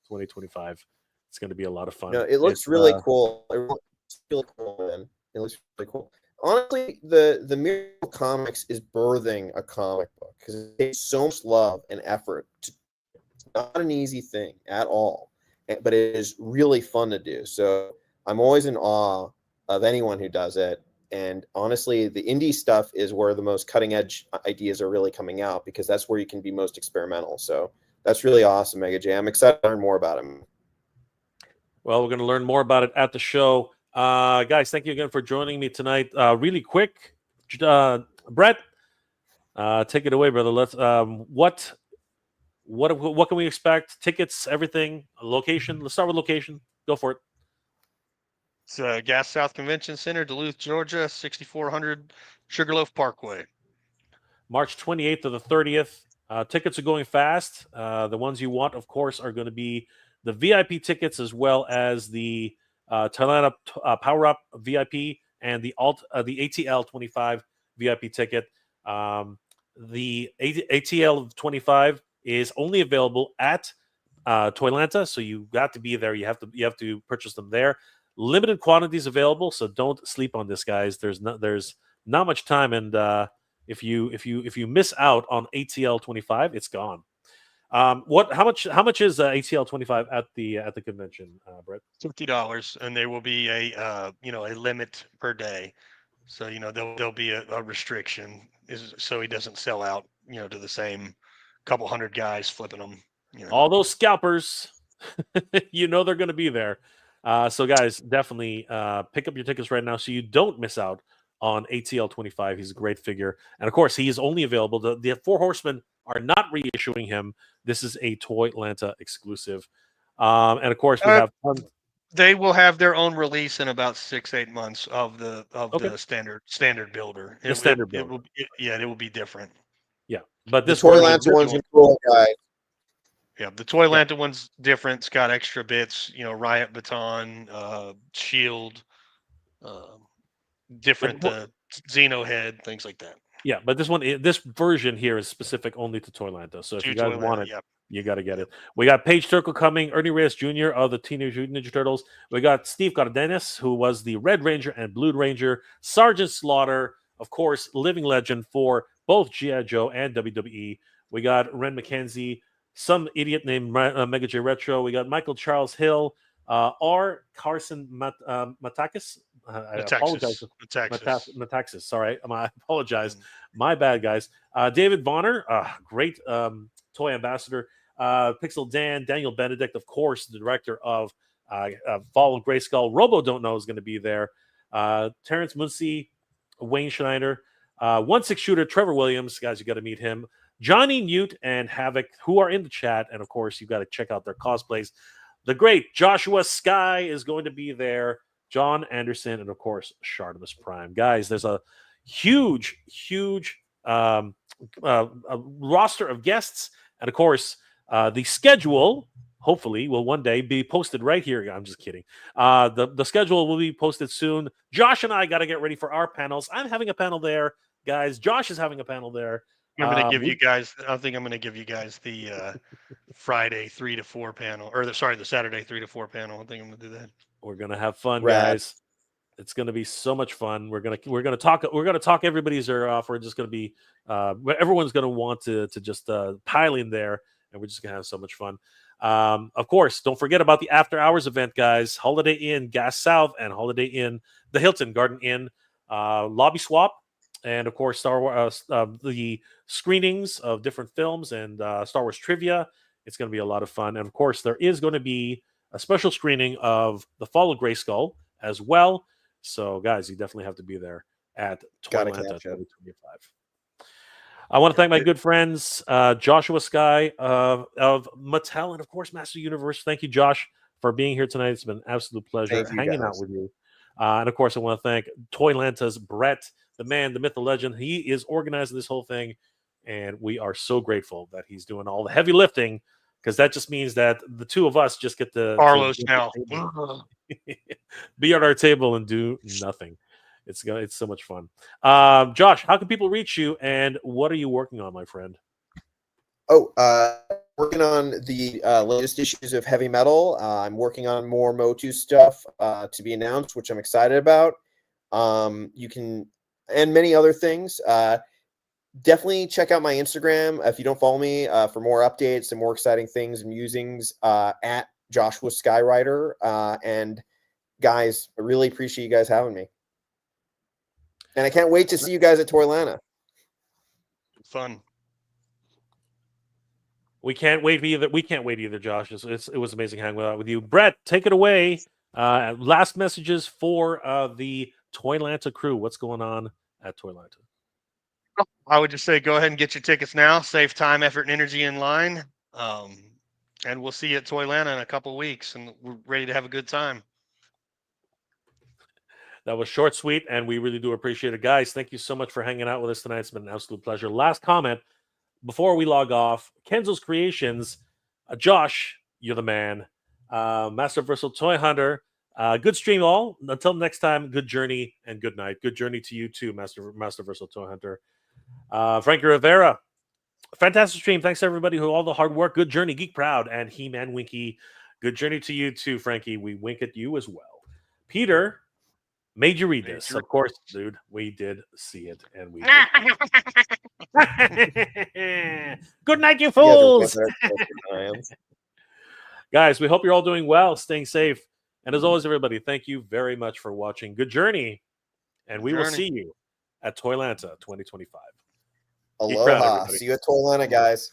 2025. It's going to be a lot of fun. No, it looks really cool. It looks really cool, man. It looks really cool. Honestly, the Miracle Comics is birthing a comic book because it takes so much love and effort. It's not an easy thing at all, but it is really fun to do. So I'm always in awe of anyone who does it. And honestly, the indie stuff is where the most cutting edge ideas are really coming out, because that's where you can be most experimental. So that's really awesome, Mega J. I'm excited to learn more about him. Well, we're going to learn more about it at the show. Guys, thank you again for joining me tonight. Really quick, Brett, take it away, brother. Let's what can we expect? Tickets, everything, location. Let's start with location. Go for it. It's Gas South Convention Center, Duluth, Georgia, 6400 Sugarloaf Parkway. March 28th to the 30th. Tickets are going fast. The ones you want, of course, are going to be the VIP tickets, as well as the ToyLanta Power Up VIP and the ATL 25 VIP ticket. The ATL 25 is only available at ToyLanta, so you got to be there. You have to purchase them there. Limited quantities available, so don't sleep on this, guys. There's not much time, and if you miss out on ATL 25, it's gone. How much is ATL 25 at the convention, Brett? $50, and there will be a limit per day. So there'll be a restriction, so he doesn't sell out to the same couple hundred guys flipping them. All those scalpers, they're going to be there. So guys, definitely pick up your tickets right now so you don't miss out on ATL 25. He's a great figure, and of course, he is only available. The Four Horsemen are not reissuing him. This is a ToyLanta exclusive, and of course, we have. They will have their own release in about 6-8 months of the standard builder. It will be different. Yeah, but this ToyLanta one's cool, guys. Yeah, the ToyLanta one's different. It's got extra bits, Riot Baton, Shield, different Xeno head, things like that. Yeah, but this version here is specific only to ToyLanta. So if you guys want it, you got to get it. We got Paige Turkle coming, Ernie Reyes Jr. of the Teenage Mutant Ninja Turtles. We got Steve Cardenas, who was the Red Ranger and Blue Ranger. Sergeant Slaughter, of course, living legend for both G.I. Joe and WWE. We got Ren McKenzie, some idiot named Mega J Retro. We got Michael Charles Hill, R. Carson Matakis. I apologize. Metaxas. Sorry, I apologize. My bad, guys. David Bonner, great toy ambassador. Pixel Dan, Daniel Benedict, of course, the director of Fall of Grayskull. Robo Don't Know is going to be there. Terrence Muncie, Wayne Schneider, 1/6 shooter Trevor Williams. Guys, you got to meet him. Johnny Newt and Havoc, who are in the chat, and of course, you got to check out their cosplays. The great Joshua Sky is going to be there. John Anderson, and of course, Shartimus Prime. Guys, there's a huge roster of guests. And of course, the schedule, hopefully, will one day be posted right here. I'm just kidding. The schedule will be posted soon. Josh and I got to get ready for our panels. I'm having a panel there, guys. Josh is having a panel there. I'm going to give you guys, I think I'm going to give you guys the Friday 3 to 4 panel, or the Saturday 3 to 4 panel. I think I'm going to do that. We're gonna have fun, guys. It's gonna be so much fun. We're gonna talk everybody's ear off. We're just gonna be everyone's gonna want to just pile in there, and we're just gonna have so much fun. Of course, don't forget about the after hours event, guys. Holiday Inn Gas South and Holiday Inn the Hilton Garden Inn, lobby swap, and of course Star Wars the screenings of different films and Star Wars trivia. It's gonna be a lot of fun, and of course there is going to be a special screening of The Fall of Grayskull as well. So, guys, you definitely have to be there at ToyLanta 2025. I want to thank my good friends, Joshua Sky of Mattel and, of course, Master Universe. Thank you, Josh, for being here tonight. It's been an absolute pleasure hanging out with you. And, of course, I want to thank ToyLanta's Brett, the man, the myth, the legend. He is organizing this whole thing, and we are so grateful that he's doing all the heavy lifting, because that just means that the two of us just get to Carlos now be at our table and do nothing. It's so much fun. Josh, how can people reach you, and what are you working on, my friend? Working on the latest issues of Heavy Metal. I'm working on more Motu stuff to be announced, which I'm excited about. You can, and many other things. Definitely check out my Instagram if you don't follow me for more updates and more exciting things and musings at Joshua Skywriter. And guys, I really appreciate you guys having me. And I can't wait to see you guys at ToyLanta. Fun. We can't wait either, Josh. It was amazing hanging out with you. Brett, take it away. Last messages for the ToyLanta crew. What's going on at ToyLanta? I would just say go ahead and get your tickets now. Save time, effort, and energy in line. And we'll see you at ToyLanta in a couple of weeks, and we're ready to have a good time. That was short, sweet, and we really do appreciate it. Guys, thank you so much for hanging out with us tonight. It's been an absolute pleasure. Last comment before we log off. Kenzo's Creations. Josh, you're the man. Master Versal Toy Hunter. Good stream all. Until next time, good journey and good night. Good journey to you too, Master Versal Toy Hunter. Frankie Rivera, fantastic stream. Thanks everybody who all the hard work. Good journey, Geek Proud, and He-Man Winky. Good journey to you too, Frankie. We wink at you as well. Peter, made you read this. Of course, dude. We did see it, and we did. Good night, you fools. Guys, we hope you're all doing well, staying safe. And as always, everybody, thank you very much for watching. Good journey. And we will see you at ToyLanta 2025. Aloha. See you at ToyLanta, guys.